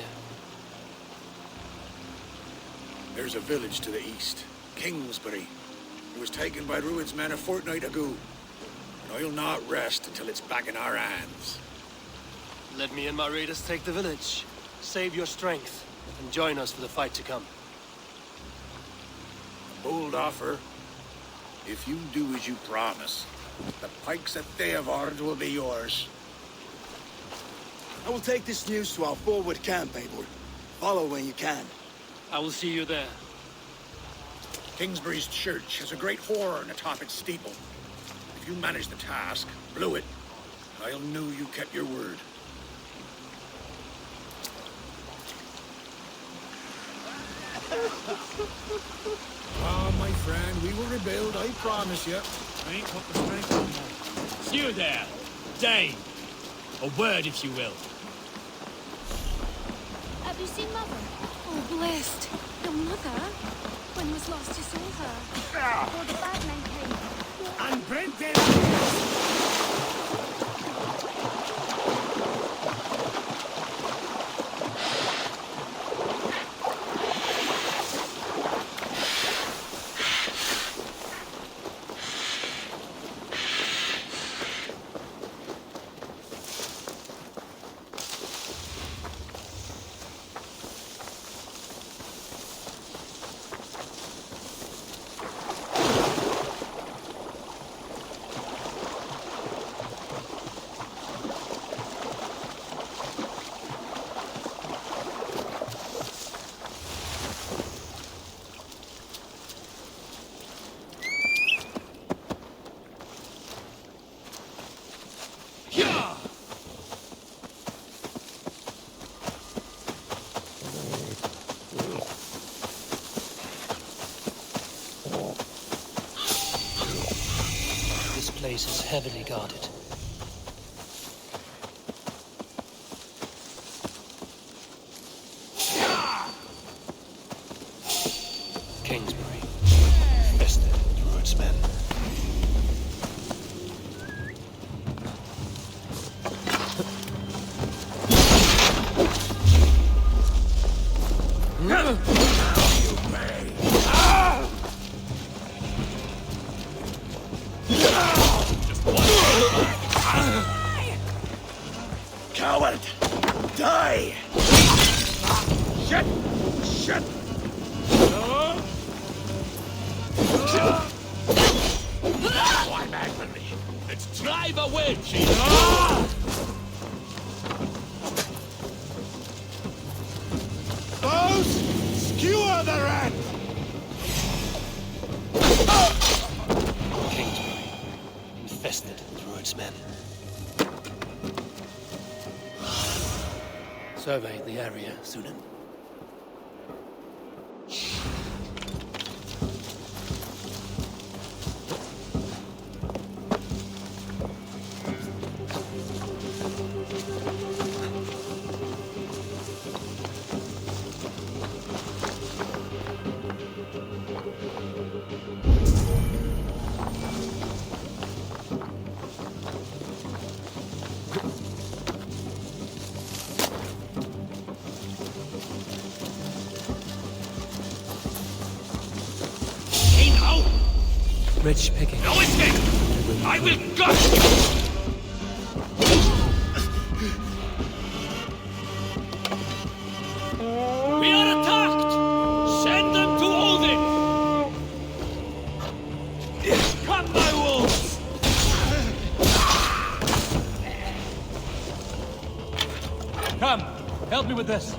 There's a village to the east, Kingsbury. It was taken by Rued's men a fortnight ago. And I'll not rest until it's back in our hands. Let me and my raiders take the village. Save your strength, and join us for the fight to come. A bold offer. If you do as you promise, the pikes at Theovard will be yours. I will take this news to our forward camp, Eivor. Follow when you can. I will see you there. Kingsbury's church has a great horn atop its steeple. If you manage the task, blew it, I'll know you kept your word. Ah, my friend, we will rebuild, I promise you. I ain't got the strength anymore. You there, Dane. A word, if you will. Have you seen Mother? Oh, blessed. Your mother? When was last you saw her? Before the bad men came. And Brendan! This place is heavily guarded. Kingsbury. Best Rued's men. Coward! Die! Shit! Shit! Why back with me? Let's drive a wedge in. Bows! Skewer the rat! Kingsbury, infested with Druid's men. Survey the area, Sunan. Rich picking. No escape! I will gut you! We are attacked! Send them to Odin! Come, my wolves! Come, help me with this.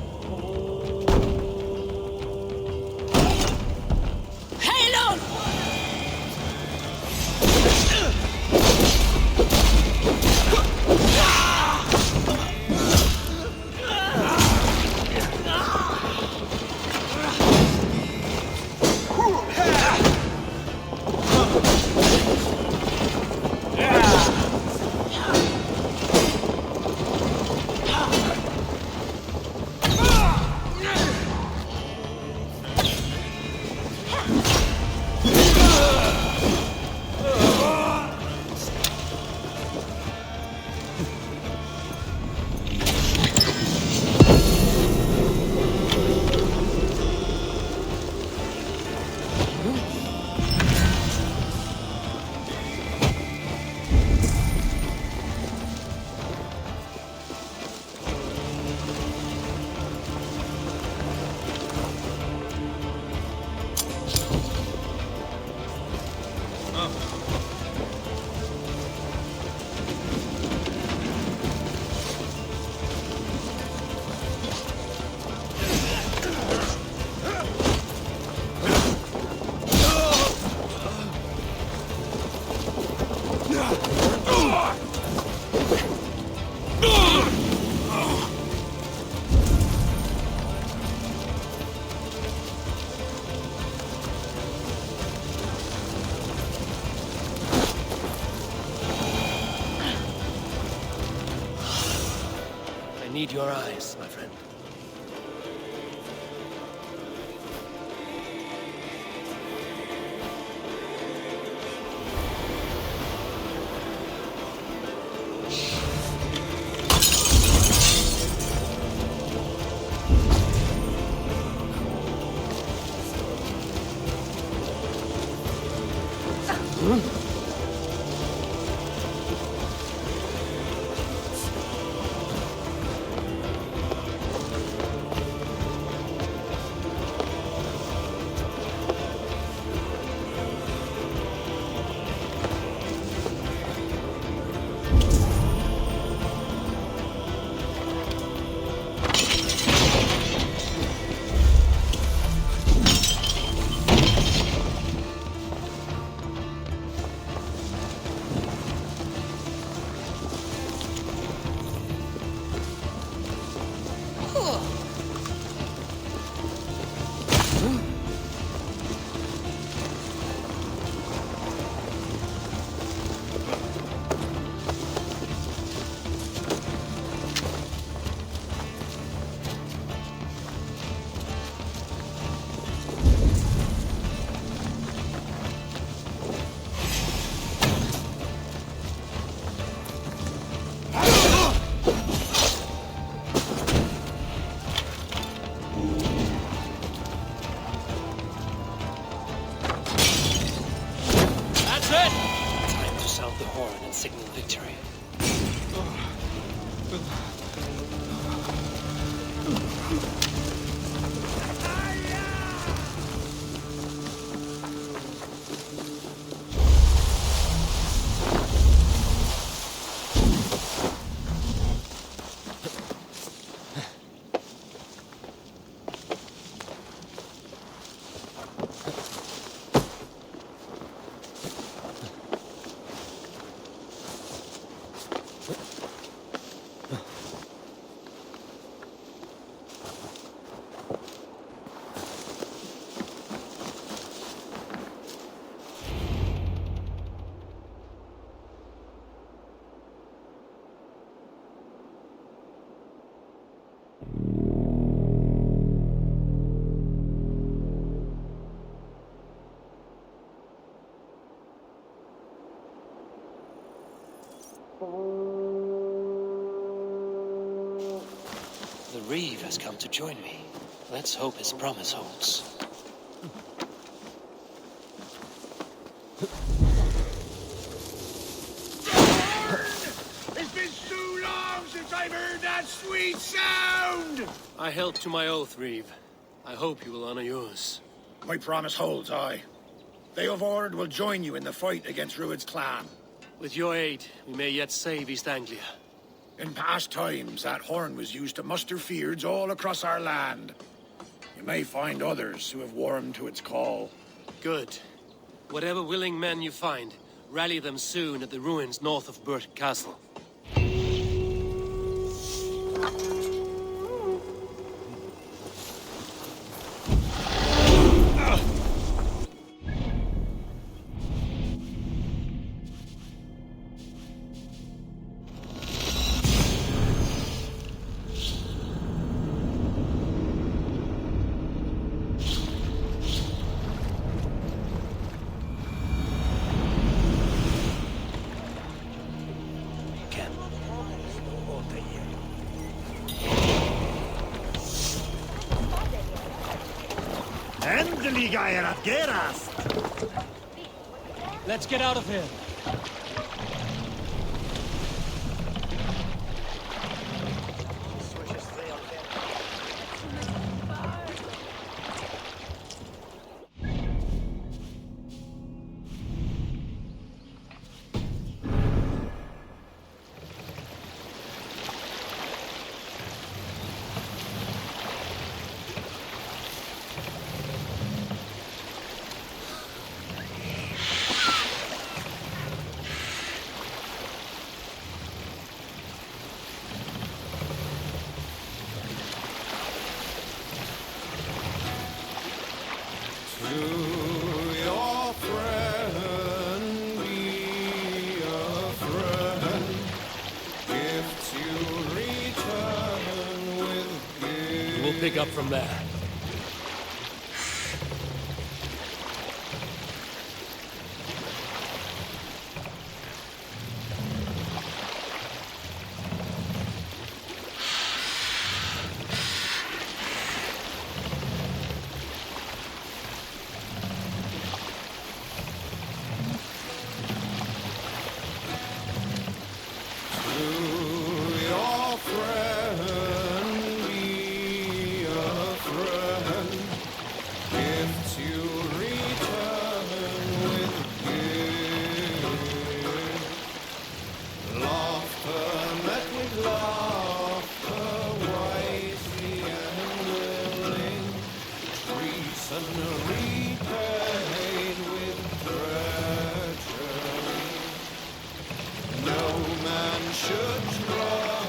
I need your eyes, my friend. Time to sound the horn and signal victory. Reeve has come to join me. Let's hope his promise holds. It's been so long since I've heard that sweet sound! I held to my oath, Reeve. I hope you will honor yours. My promise holds, aye. Eivor will join you in the fight against Rued's clan. With your aid, we may yet save East Anglia. In past times, that horn was used to muster fyrds all across our land. You may find others who have warmed to its call. Good. Whatever willing men you find, rally them soon at the ruins north of Burt Castle. Let's get out of here. Pick up from there.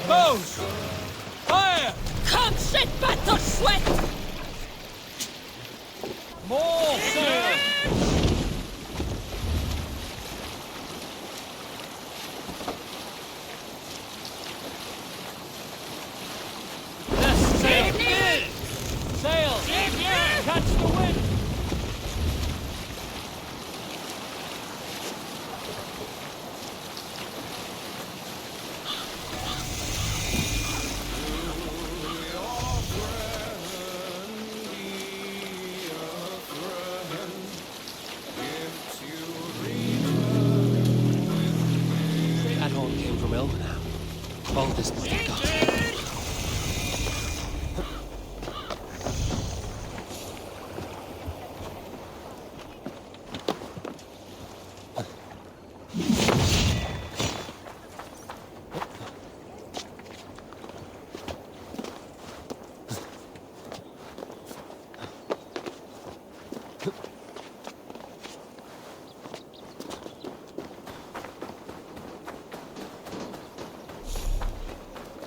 Bows! Fire! Come sit back to sweat! More sail! Sail! Catch the wind! That horn came from Elmenham. All this must be God.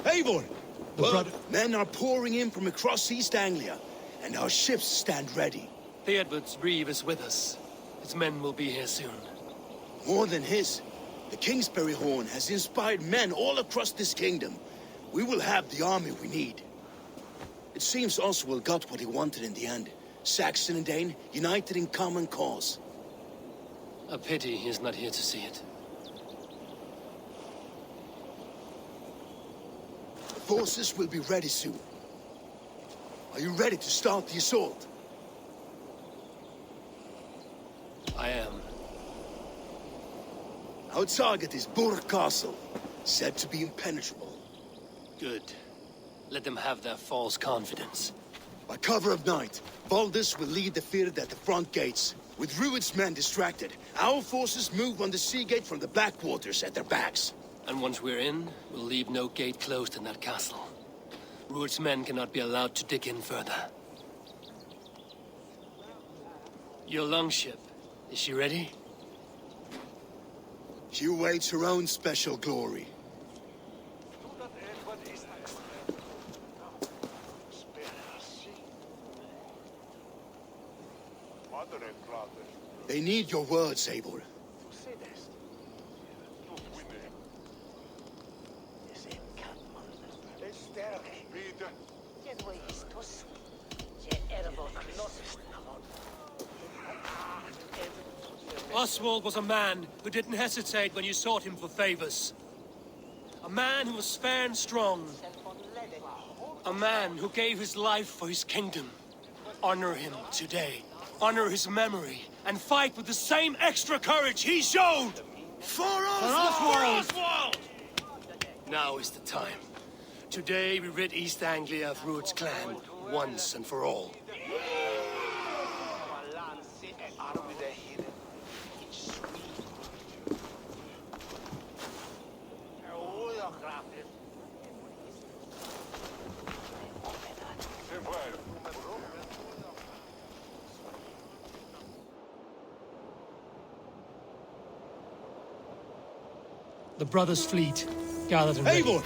Eivor! Men are pouring in from across East Anglia, and our ships stand ready. The Edward's Reeve is with us. His men will be here soon. More than his, the Kingsbury Horn has inspired men all across this kingdom. We will have the army we need. It seems Oswald got what he wanted in the end. Saxon and Dane united in common cause. A pity he is not here to see it. The forces will be ready soon. Are you ready to start the assault? I am. Our target is Burg Castle, said to be impenetrable. Good. Let them have their false confidence. By cover of night, Baldus will lead the field at the front gates. With Rued's men distracted, our forces move on the sea gate from the backwaters at their backs. And once we're in, we'll leave no gate closed in that castle. Rued's men cannot be allowed to dig in further. Your longship, is she ready? She awaits her own special glory. They need your words, Eivor. Oswald was a man who didn't hesitate when you sought him for favors. A man who was fair and strong. A man who gave his life for his kingdom. Honor him today. Honor his memory. And fight with the same extra courage he showed! For Oswald! Now is the time. Today we rid East Anglia of Rued's clan, once and for all. The brothers' fleet gathered and Eivor!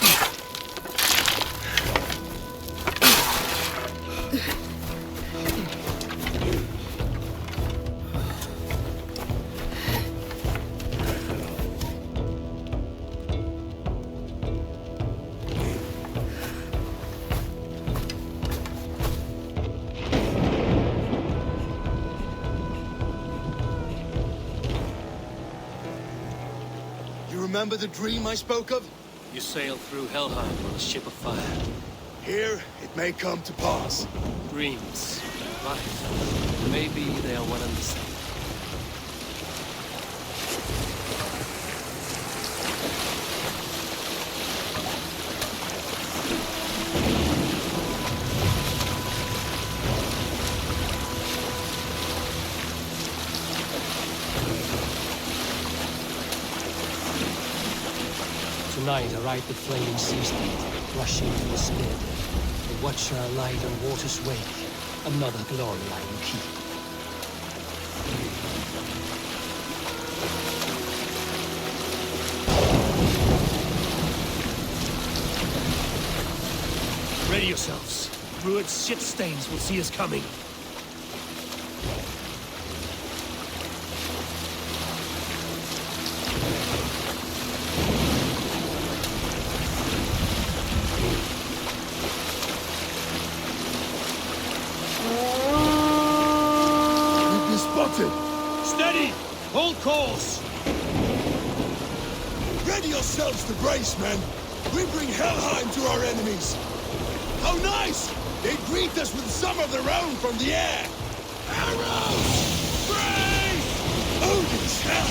Remember the dream I spoke of? You sailed through Helheim on a ship of fire. Here, it may come to pass. Dreams. Right. Maybe they are one and the same. Tonight, I ride the flaming sea steed, rushing to the spear. The watcher light on water's wake. Another glory I will keep. Ready yourselves. Rued's shit stains will see us coming. Steady! Hold course! Ready yourselves to brace, men! We bring Helheim to our enemies! How nice! They greet us with some of their own from the air! Arrows! Brace! Odin's hell!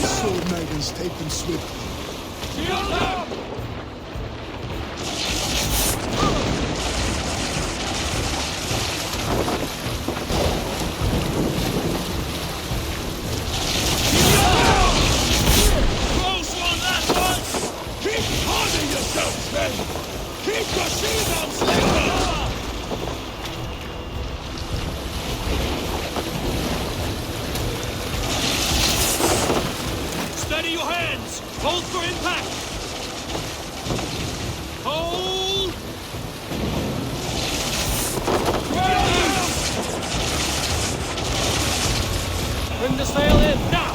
Sword maidens take them swiftly. Shield up! Keep your shields up, Steady your hands! Hold for impact! Hold! Bring the sail in, now!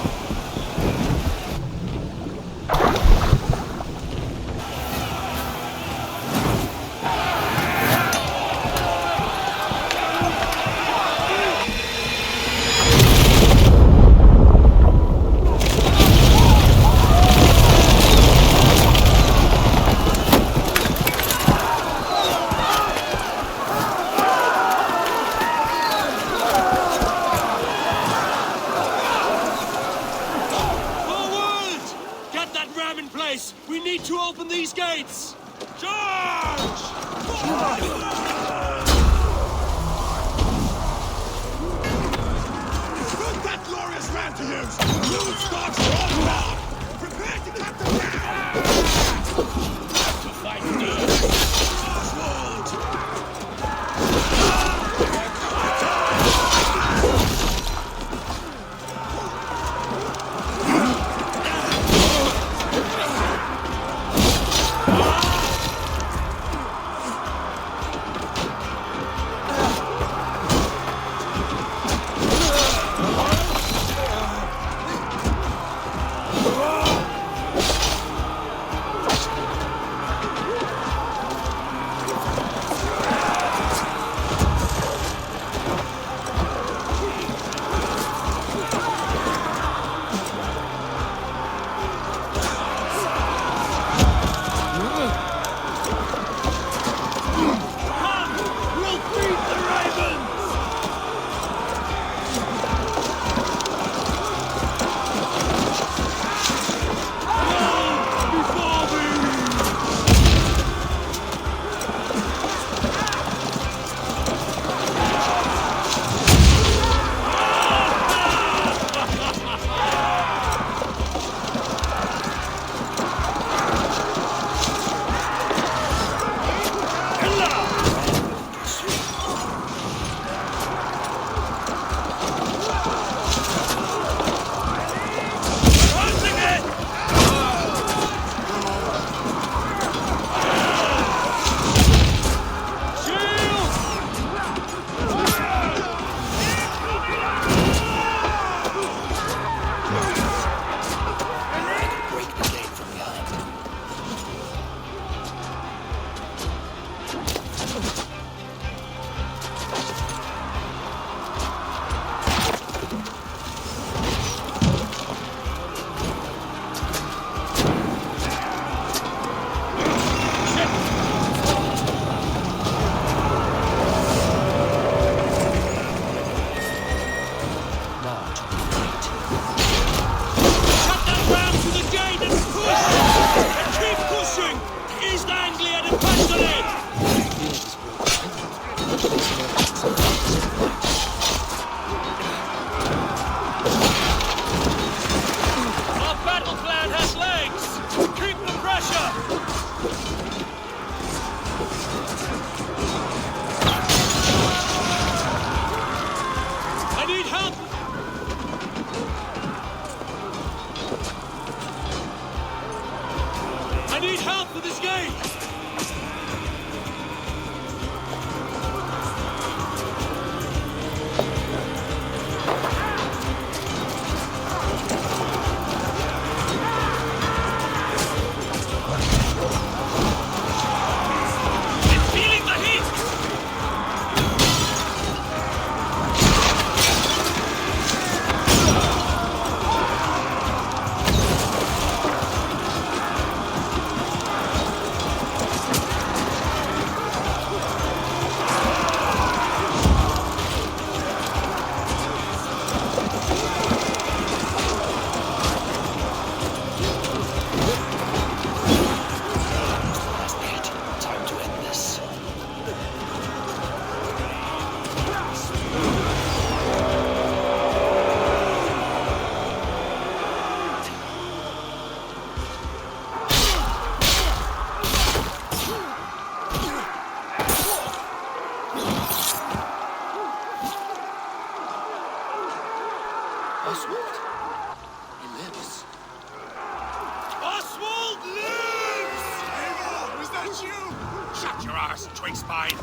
Shut your arse, twig spine!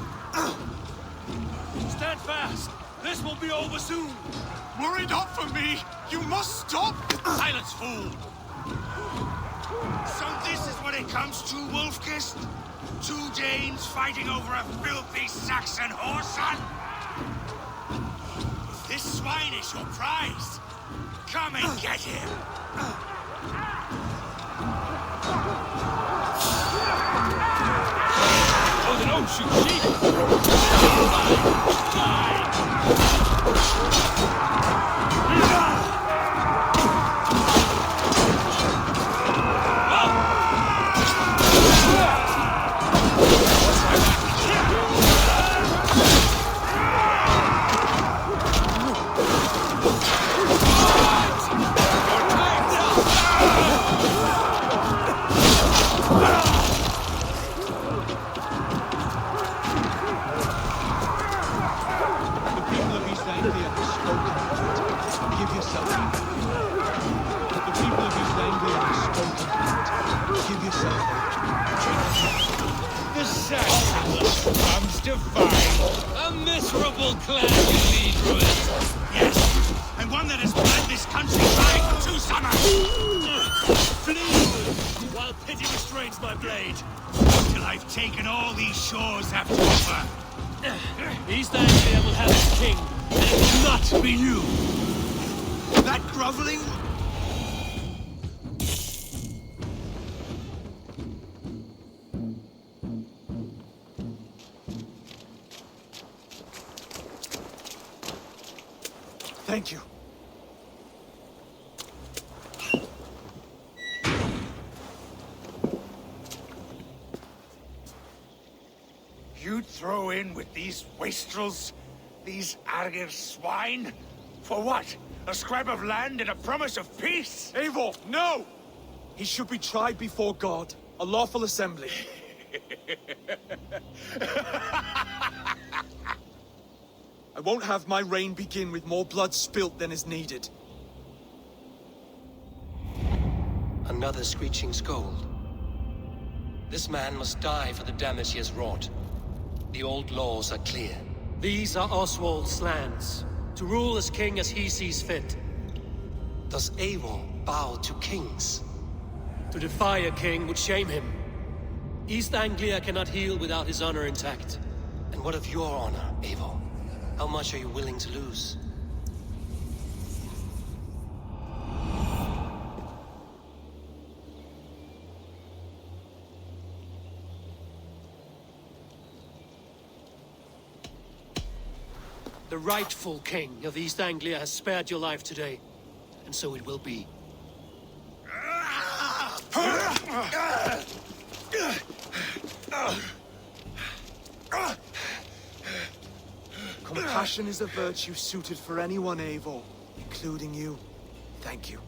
Stand fast! This will be over soon! Worry not for me! You must stop! Silence, fool! So this is what it comes to, Wolfkist? 2 Danes fighting over a filthy Saxon whoreson? If this swine is your prize, come and get him! Oh, they don't shoot sheep! A miserable clan you lead, Druid. Yes, and one that has bled this country dry for 2 summers. Flee! While pity restrains my blade. Till I've taken all these shores have to offer. East Anglia will have its king, and it will not be you. That groveling... Thank you. You'd throw in with these wastrels? These Argir swine? For what? A scrap of land and a promise of peace? Eivor, no! He should be tried before God, a lawful assembly. I won't have my reign begin with more blood spilt than is needed. Another screeching scold. This man must die for the damage he has wrought. The old laws are clear. These are Oswald's lands, to rule as king as he sees fit. Does Eivor bow to kings? To defy a king would shame him. East Anglia cannot heal without his honor intact. And what of your honor, Eivor? How much are you willing to lose? The rightful king of East Anglia has spared your life today, and so it will be. Compassion is a virtue suited for anyone, Eivor, including you. Thank you.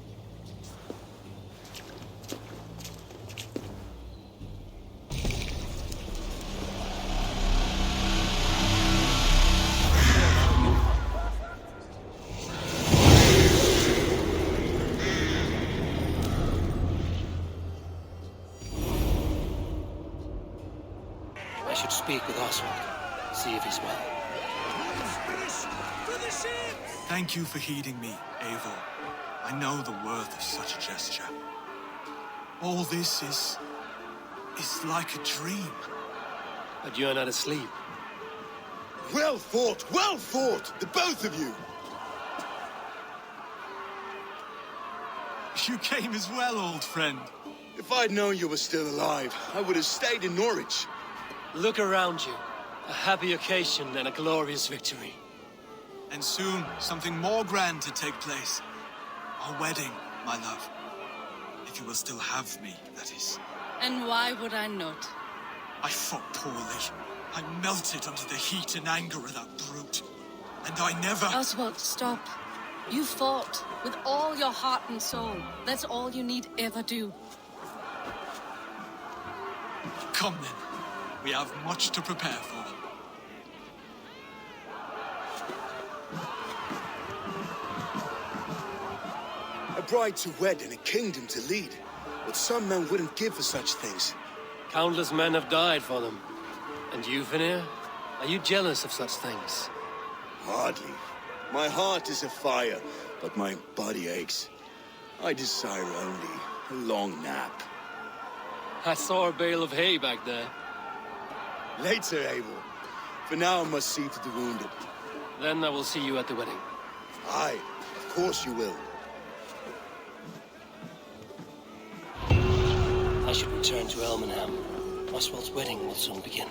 I should speak with Oswald, see if he's well. Thank you for heeding me, Eivor. I know the worth of such a gesture. All this is like a dream. But you're not asleep. Well fought, the both of you! You came as well, old friend. If I'd known you were still alive, I would have stayed in Norwich. Look around you. A happy occasion and a glorious victory. And soon, something more grand to take place. Our wedding, my love. If you will still have me, that is. And why would I not? I fought poorly. I melted under the heat and anger of that brute. And I never... Oswald, stop. You fought with all your heart and soul. That's all you need ever do. Come then. We have much to prepare for. A bride to wed and a kingdom to lead. What some men wouldn't give for such things. Countless men have died for them. And you, Vanir? Are you jealous of such things? Hardly. My heart is afire, but my body aches. I desire only a long nap. I saw a bale of hay back there. Later, Eivor. For now, I must see to the wounded. Then I will see you at the wedding. Aye, of course you will. I should return to Elmenham. Oswald's wedding will soon begin.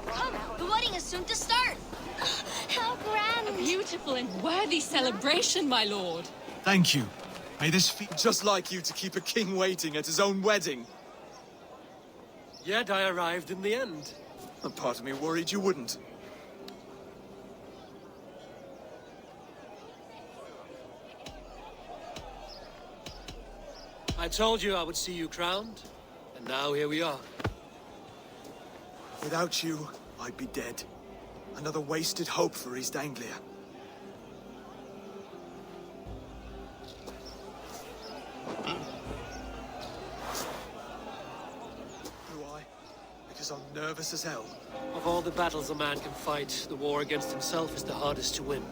Come, the wedding is soon to start. How grand! A beautiful and worthy celebration, my lord. Thank you. May this feel just like you to keep a king waiting at his own wedding. Yet I arrived in the end. A part of me worried you wouldn't. I told you I would see you crowned, and now here we are. Without you, I'd be dead. Another wasted hope for East Anglia. Do I? Because I'm nervous as hell. Of all the battles a man can fight, the war against himself is the hardest to win.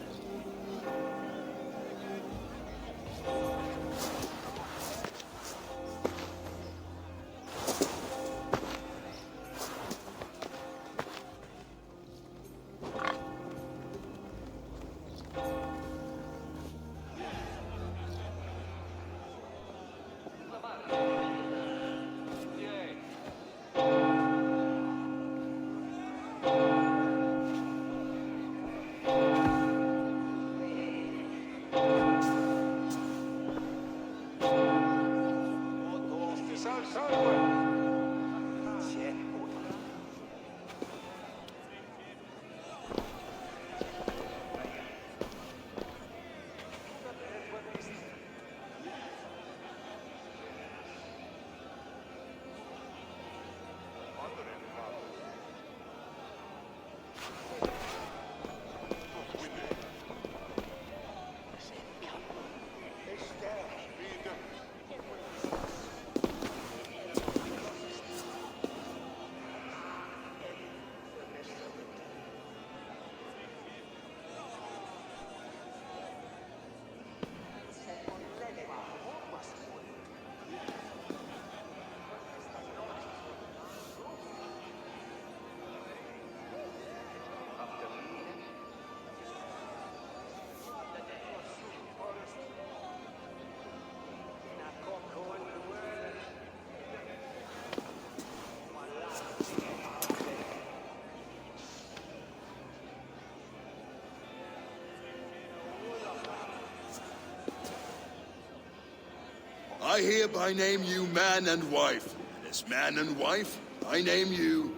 I hereby name you man and wife. And as man and wife, I name you...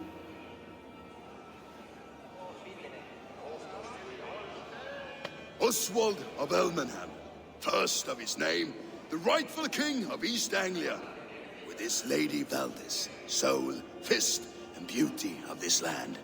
Oswald of Elmenham, first of his name, the rightful king of East Anglia, with his lady Valdis, soul, fist, and beauty of this land.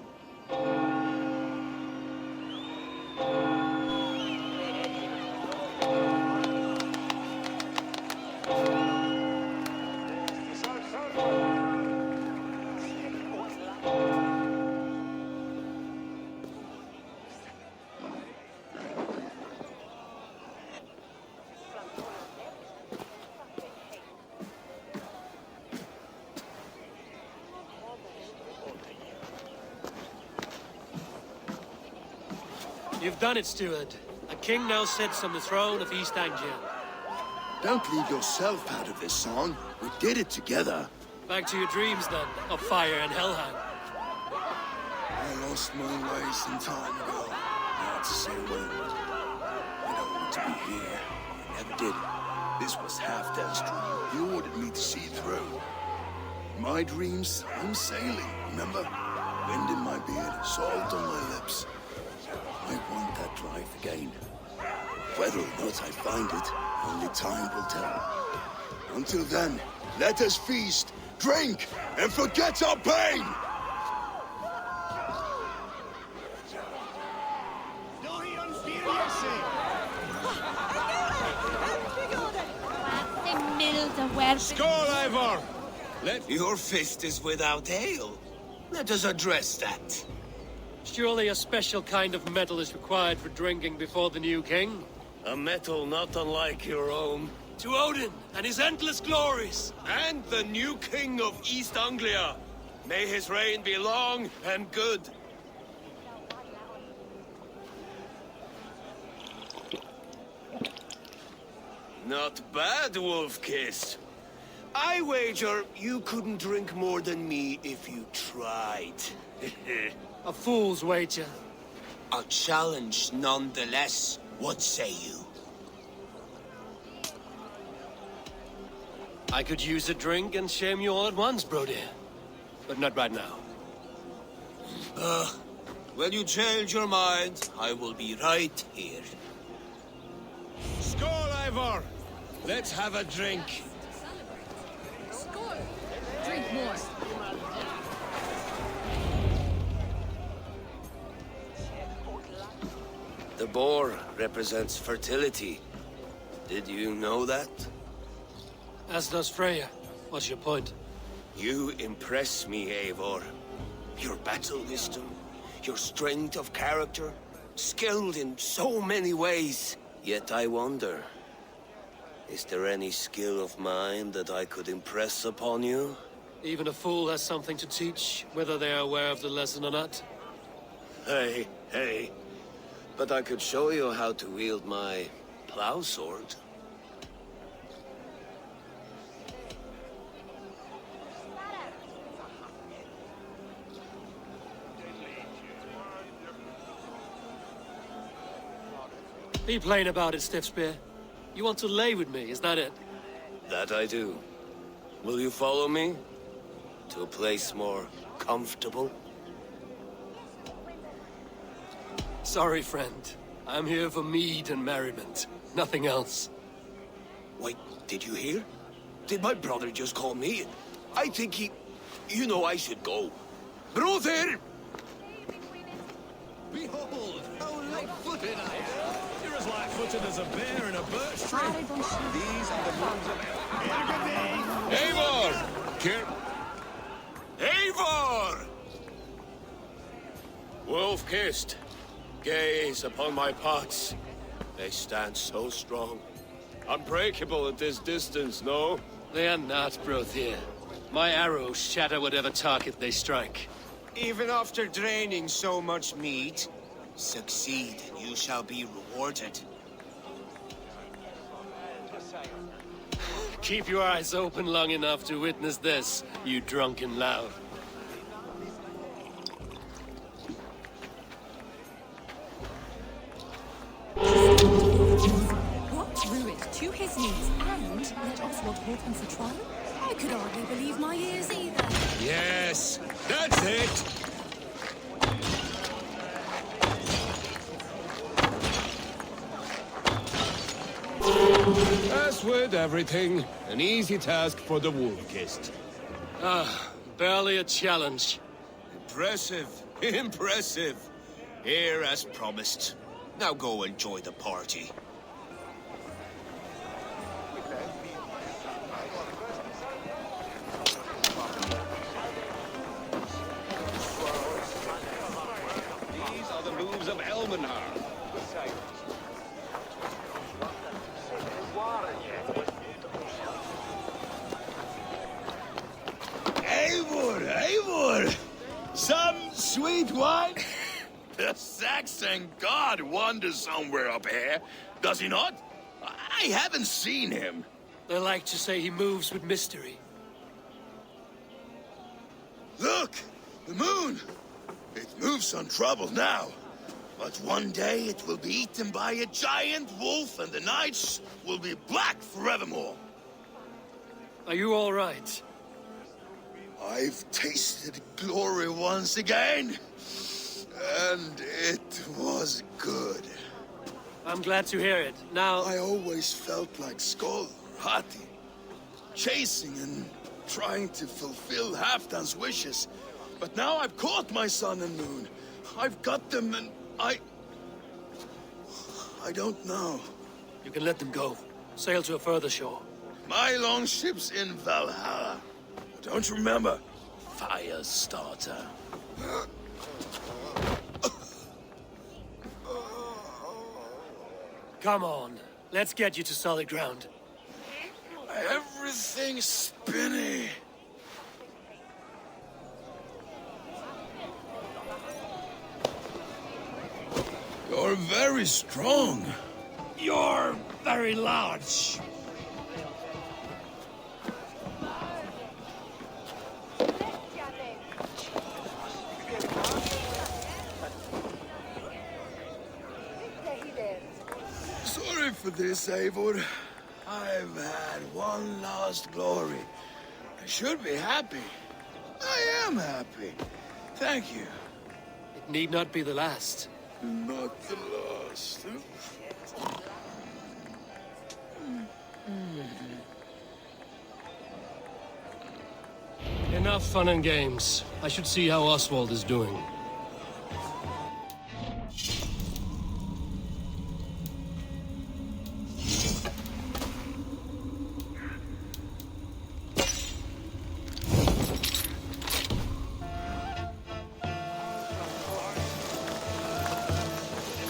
You've done it, steward. A king now sits on the throne of East Anglia. Don't leave yourself out of this song. We did it together. Back to your dreams, then, of fire and Helheim. lost my way some time ago. Hard to say when. I don't want to be here. I never did. This was Halfdan's dream. You ordered me to see it through. In my dreams, I'm sailing, remember? Wind in my beard, salt on my lips. I want that life again. Whether or not I find it, only time will tell. Until then, let us feast, drink, and forget our pain! Skål, Eivor! Your fist is without ale. Let us address that. Surely a special kind of metal is required for drinking before the new king? A metal not unlike your own. To Odin and his endless glories! And the new king of East Anglia. May his reign be long and good. Not bad, Wolf-Kiss. I wager you couldn't drink more than me if you tried. A fool's wager. A challenge nonetheless. What say you? I could use a drink and shame you all at once, bro dear. But not right now. When you change your mind, I will be right here. Skål, Eivor! Let's have a drink. Skål! Drink more. The boar represents fertility. Did you know that? As does Freya. What's your point? You impress me, Eivor. Your battle wisdom, your strength of character, skilled in so many ways. Yet I wonder, is there any skill of mine that I could impress upon you? Even a fool has something to teach, whether they are aware of the lesson or not. Hey. But I could show you how to wield my plow sword. Be plain about it, Stiffspear. You want to lay with me, is that it? That I do. Will you follow me? To a place more comfortable? Sorry, friend. I'm here for mead and merriment. Nothing else. Wait, did you hear? Did my brother just call me? I think he... You know I should go. Brother! Behold, how light-footed I am! You're as light-footed as a bear in a birch tree. These are the moves of Eivor! Eivor! Wolf-kissed. Gaze upon my pots. They stand so strong. Unbreakable at this distance, no? They are not, Brothier. My arrows shatter whatever target they strike. Even after draining so much meat, succeed and you shall be rewarded. Keep your eyes open long enough to witness this, you drunken lout. What? Ruined to his knees and let Oswald hold him for trial? I could hardly believe my ears either. Yes, that's it! As with everything, an easy task for the Wolf-Kissed. Barely a challenge. Impressive, impressive. Here as promised. Now go enjoy the party. These are the moves of Elmenhar. Eivor! Some sweet wine? The Saxon god wanders somewhere up here, does he not? I haven't seen him. They like to say he moves with mystery. Look! The moon! It move's untroubled now. But one day it will be eaten by a giant wolf and the nights will be black forevermore. Are you all right? I've tasted glory once again. And it was good. I'm glad to hear it. Now... I always felt like Skoll or Hati. Chasing and trying to fulfill Halfdan's wishes. But now I've caught my sun and moon. I've got them and I don't know. You can let them go. Sail to a further shore. My longship's in Valhalla. Don't you remember? Fire starter. Come on. Let's get you to solid ground. Everything's spinny. You're very strong. You're very large. Sorry for this, Eivor. I've had one last glory. I should be happy. I am happy. Thank you. It need not be the last. Not the last. Enough fun and games. I should see how Oswald is doing.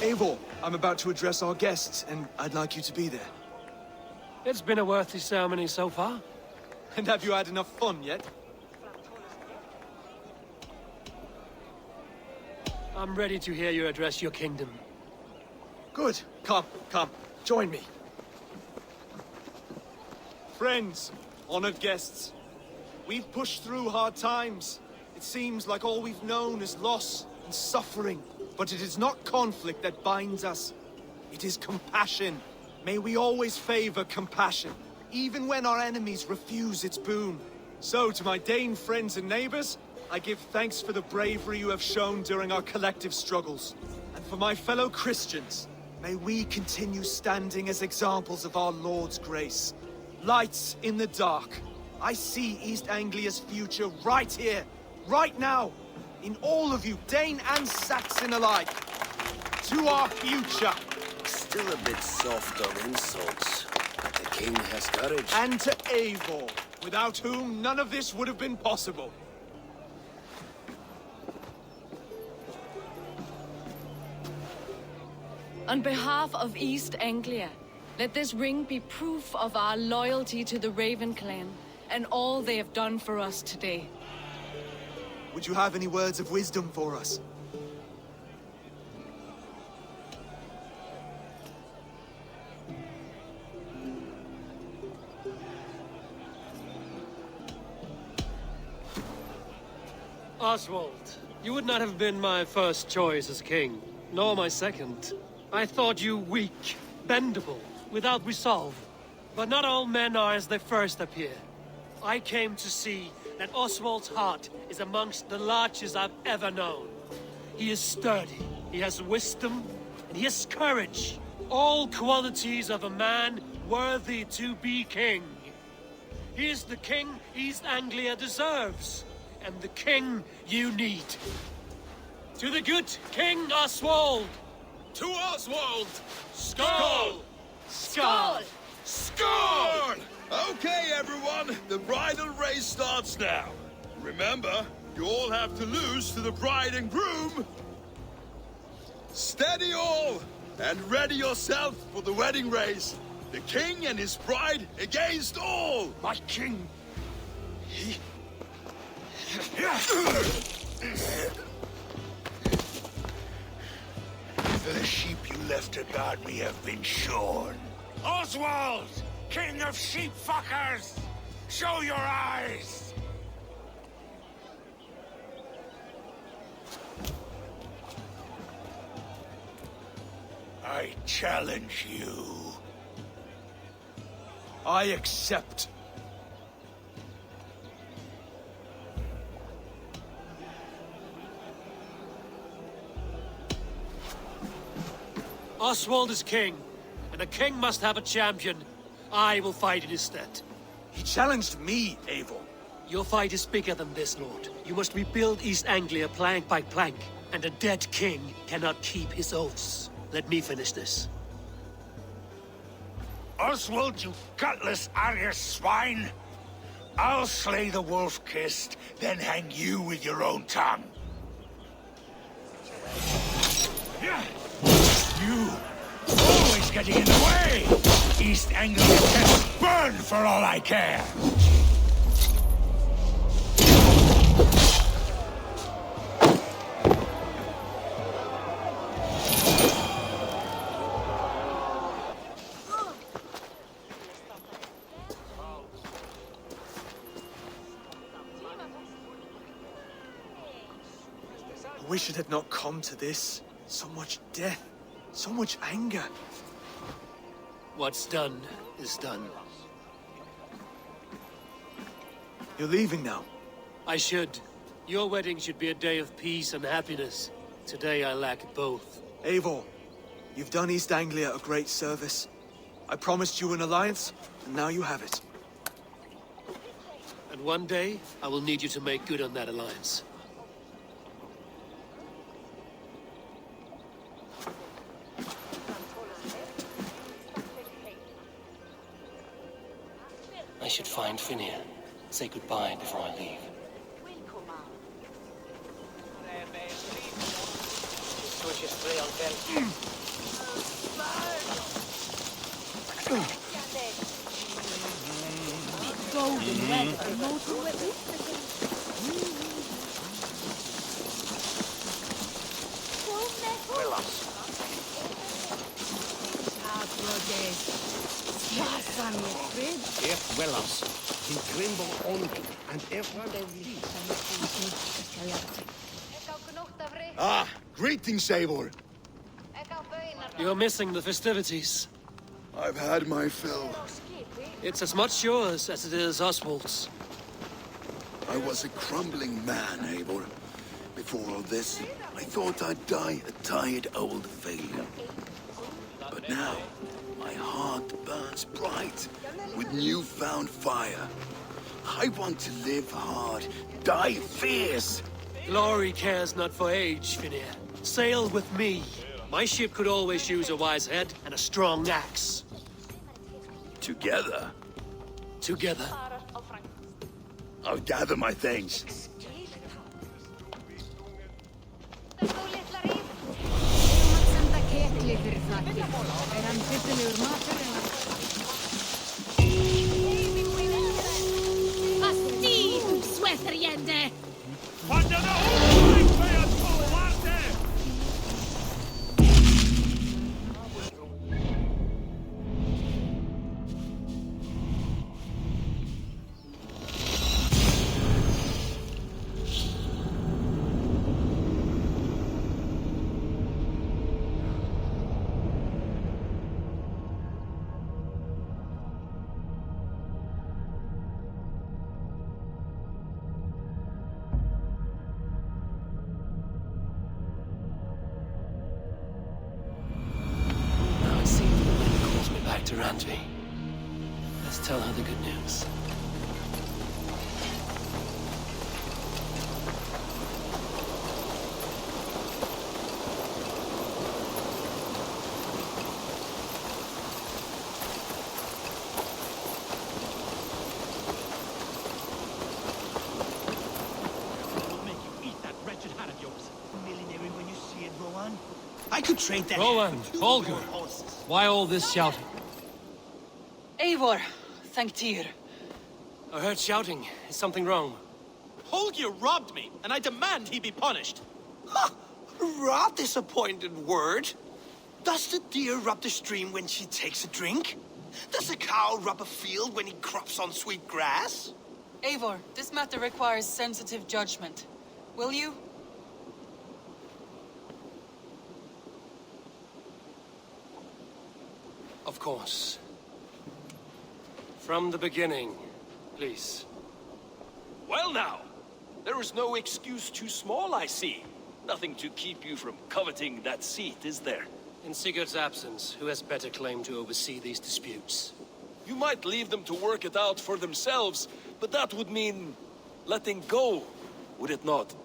Eivor, I'm about to address our guests, and I'd like you to be there. It's been a worthy ceremony so far. And have you had enough fun yet? I'm ready to hear you address your kingdom. Good. Come, join me. Friends, honored guests, we've pushed through hard times. It seems like all we've known is loss and suffering. But it is not conflict that binds us. It is compassion. May we always favor compassion, even when our enemies refuse its boon. So, to my Dane friends and neighbors, I give thanks for the bravery you have shown during our collective struggles. And for my fellow Christians, may we continue standing as examples of our Lord's grace. Lights in the dark. I see East Anglia's future right here, right now. In all of you, Dane and Saxon alike. To our future. Still a bit soft on insults. But the king has courage. And to Eivor, without whom none of this would have been possible. On behalf of East Anglia, let this ring be proof of our loyalty to the Raven clan and all they have done for us today. Would you have any words of wisdom for us? Oswald, you would not have been my first choice as king, nor my second. I thought you weak, bendable, without resolve. But not all men are as they first appear. I came to see that Oswald's heart is amongst the largest I've ever known. He is sturdy, he has wisdom, and he has courage. All qualities of a man worthy to be king. He is the king East Anglia deserves, and the king you need. To the good King Oswald! To Oswald! Skål! Skål! Skål! Okay, everyone, the bridal race starts now. Remember, you all have to lose to the bride and groom. Steady all, and ready yourself for the wedding race. The king and his bride against all. My king, the sheep you left to guard me have been shorn. Oswald! King of sheep fuckers! Show your eyes! I challenge you. I accept. Oswald is king, and a king must have a champion. I will fight in his stead. He challenged me, Eivor. Your fight is bigger than this, Lord. You must rebuild East Anglia plank by plank, and a dead king cannot keep his oaths. Let me finish this. Oswald, you gutless Arya swine! I'll slay the wolf-kissed, then hang you with your own tongue. You always getting in the way! East Anglia can burn for all I care! I wish it had not come to this. So much death, so much anger. What's done is done. You're leaving now. I should. Your wedding should be a day of peace and happiness. Today I lack both. Eivor, you've done East Anglia a great service. I promised you an alliance, and now you have it. And one day, I will need you to make good on that alliance. I should find Finir. Say goodbye before I leave. Golden weather, mortal weapon. Wellas, in Grimble only, and everyone Ah, greetings, Eivor. You're missing the festivities. I've had my fill. It's as much yours as it is Oswald's. I was a crumbling man, Eivor. Before all this, I thought I'd die a tired old failure. But now, my heart burns bright with newfound fire. I want to live hard, die fierce. Glory cares not for age, Finir. Sail with me. My ship could always use a wise head and a strong axe. Together? Together. I'll gather my things. To Randvi. Let's tell her the good news. I could trade that. Rowan, Olga, why all this shouting? Eivor, thank Tyr. I heard shouting. Is something wrong? Holger robbed me, and I demand he be punished. Ha! Raw disappointed word. Does the deer rub the stream when she takes a drink? Does the cow rub a field when he crops on sweet grass? Eivor, this matter requires sensitive judgment. Will you? Of course. From the beginning, please. Well now, there is no excuse too small, I see. Nothing to keep you from coveting that seat, is there? In Sigurd's absence, who has better claim to oversee these disputes? You might leave them to work it out for themselves, but that would mean letting go, would it not?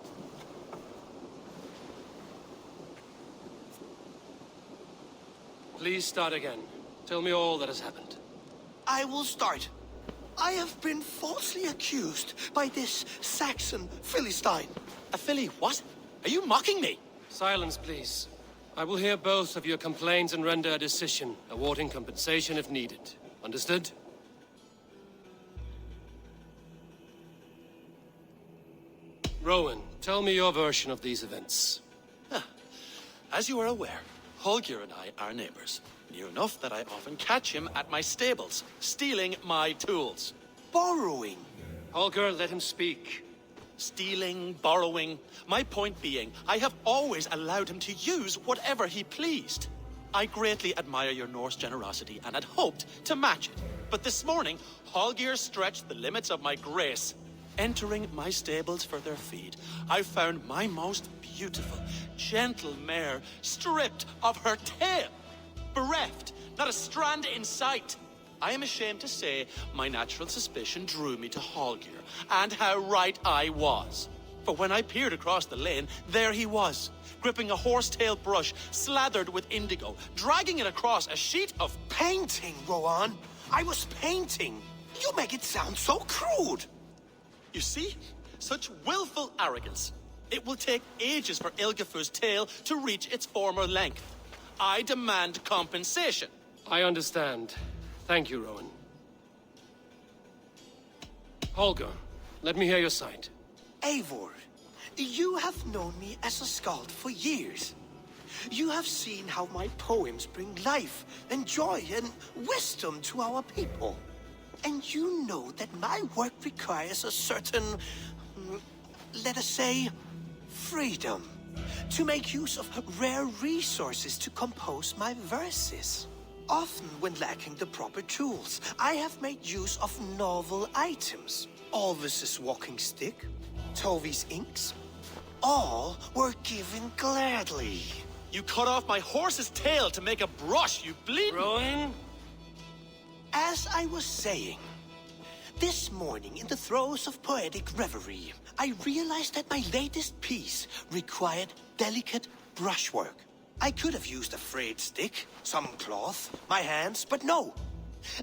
Please start again. Tell me all that has happened. I will start. I have been falsely accused by this Saxon Philistine. A Philly what? Are you mocking me? Silence, please. I will hear both of your complaints and render a decision, awarding compensation if needed. Understood? Rowan, tell me your version of these events. As you are aware, Holger and I are neighbors. Near enough that I often catch him at my stables, stealing my tools. Borrowing. Holger, let him speak. Stealing, borrowing. My point being, I have always allowed him to use whatever he pleased. I greatly admire your Norse generosity and had hoped to match it. But this morning, Holger stretched the limits of my grace. Entering my stables for their feed, I found my most beautiful, gentle mare stripped of her tail. Bereft, not a strand in sight. I am ashamed to say my natural suspicion drew me to Holger, and how right I was. For when I peered across the lane, there he was, gripping a horsetail brush slathered with indigo, dragging it across a sheet of painting, Rowan. I was painting. You make it sound so crude. You see? Such willful arrogance. It will take ages for Ilgafur's tail to reach its former length. I demand compensation. I understand. Thank you, Rowan. Holger, let me hear your side. Eivor, you have known me as a skald for years. You have seen how my poems bring life and joy and wisdom to our people. And you know that my work requires a certain, let us say, freedom. To make use of rare resources to compose my verses. Often when lacking the proper tools, I have made use of novel items. Alvis's walking stick, Tovi's inks, all were given gladly. You cut off my horse's tail to make a brush, you bleed. Rowan? As I was saying, this morning in the throes of poetic reverie, I realized that my latest piece required delicate brushwork. I could have used a frayed stick, some cloth, my hands, but no.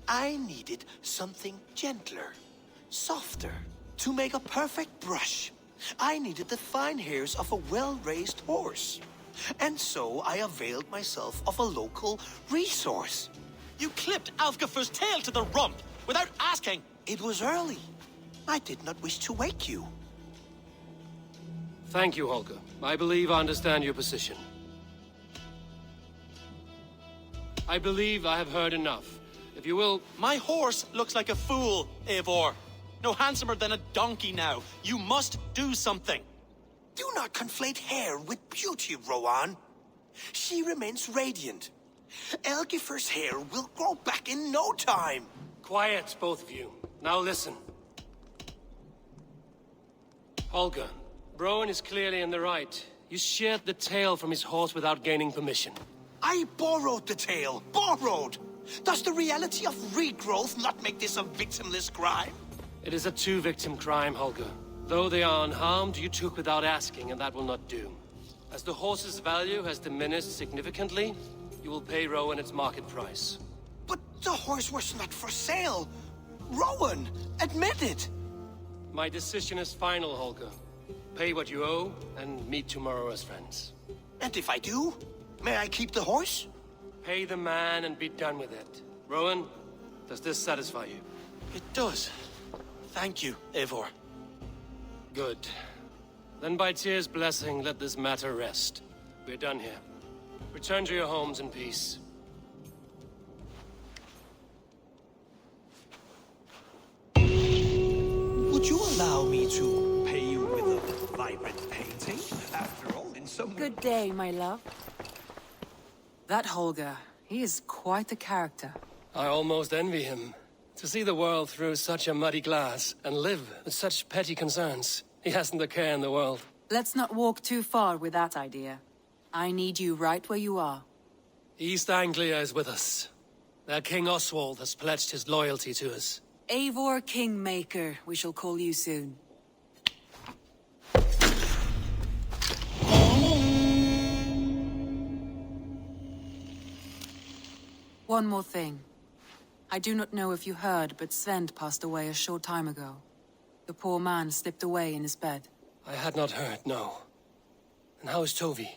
I needed something gentler, softer. To make a perfect brush, I needed the fine hairs of a well-raised horse. And so I availed myself of a local resource. You clipped Alfgafur's tail to the rump without asking. It was early. I did not wish to wake you. Thank you, Holger. I believe I understand your position. I believe I have heard enough. If you will... My horse looks like a fool, Eivor. No handsomer than a donkey now. You must do something. Do not conflate hair with beauty, Rowan. She remains radiant. Elgifur's hair will grow back in no time. Quiet, both of you. Now listen. Holger, Rowan is clearly in the right. You sheared the tail from his horse without gaining permission. I borrowed the tail. Borrowed! Does the reality of regrowth not make this a victimless crime? It is a two-victim crime, Holger. Though they are unharmed, you took without asking, and that will not do. As the horse's value has diminished significantly, you will pay Rowan its market price. But the horse was not for sale. Rowan, admit it. My decision is final, Holger. Pay what you owe, and meet tomorrow as friends. And if I do, may I keep the horse? Pay the man and be done with it. Rowan, does this satisfy you? It does. Thank you, Eivor. Good. Then by Tyr's blessing, let this matter rest. We're done here. Return to your homes in peace. Would you allow me to pay you with a vibrant painting? After all, in some... Good day, my love. That Holger, He is quite a character. I almost envy him. To see the world through such a muddy glass and live with such petty concerns. He hasn't a care in the world. Let's not walk too far with that idea. I need you right where you are. East Anglia is with us. Their King Oswald has pledged his loyalty to us. Eivor Kingmaker, we shall call you soon. One more thing. I do not know if you heard, but Svend passed away a short time ago. The poor man slipped away in his bed. I had not heard, no. And how is Tovi?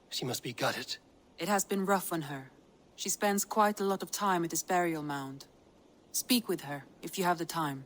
She must be gutted. It has been rough on her. She spends quite a lot of time at his burial mound. Speak with her, if you have the time.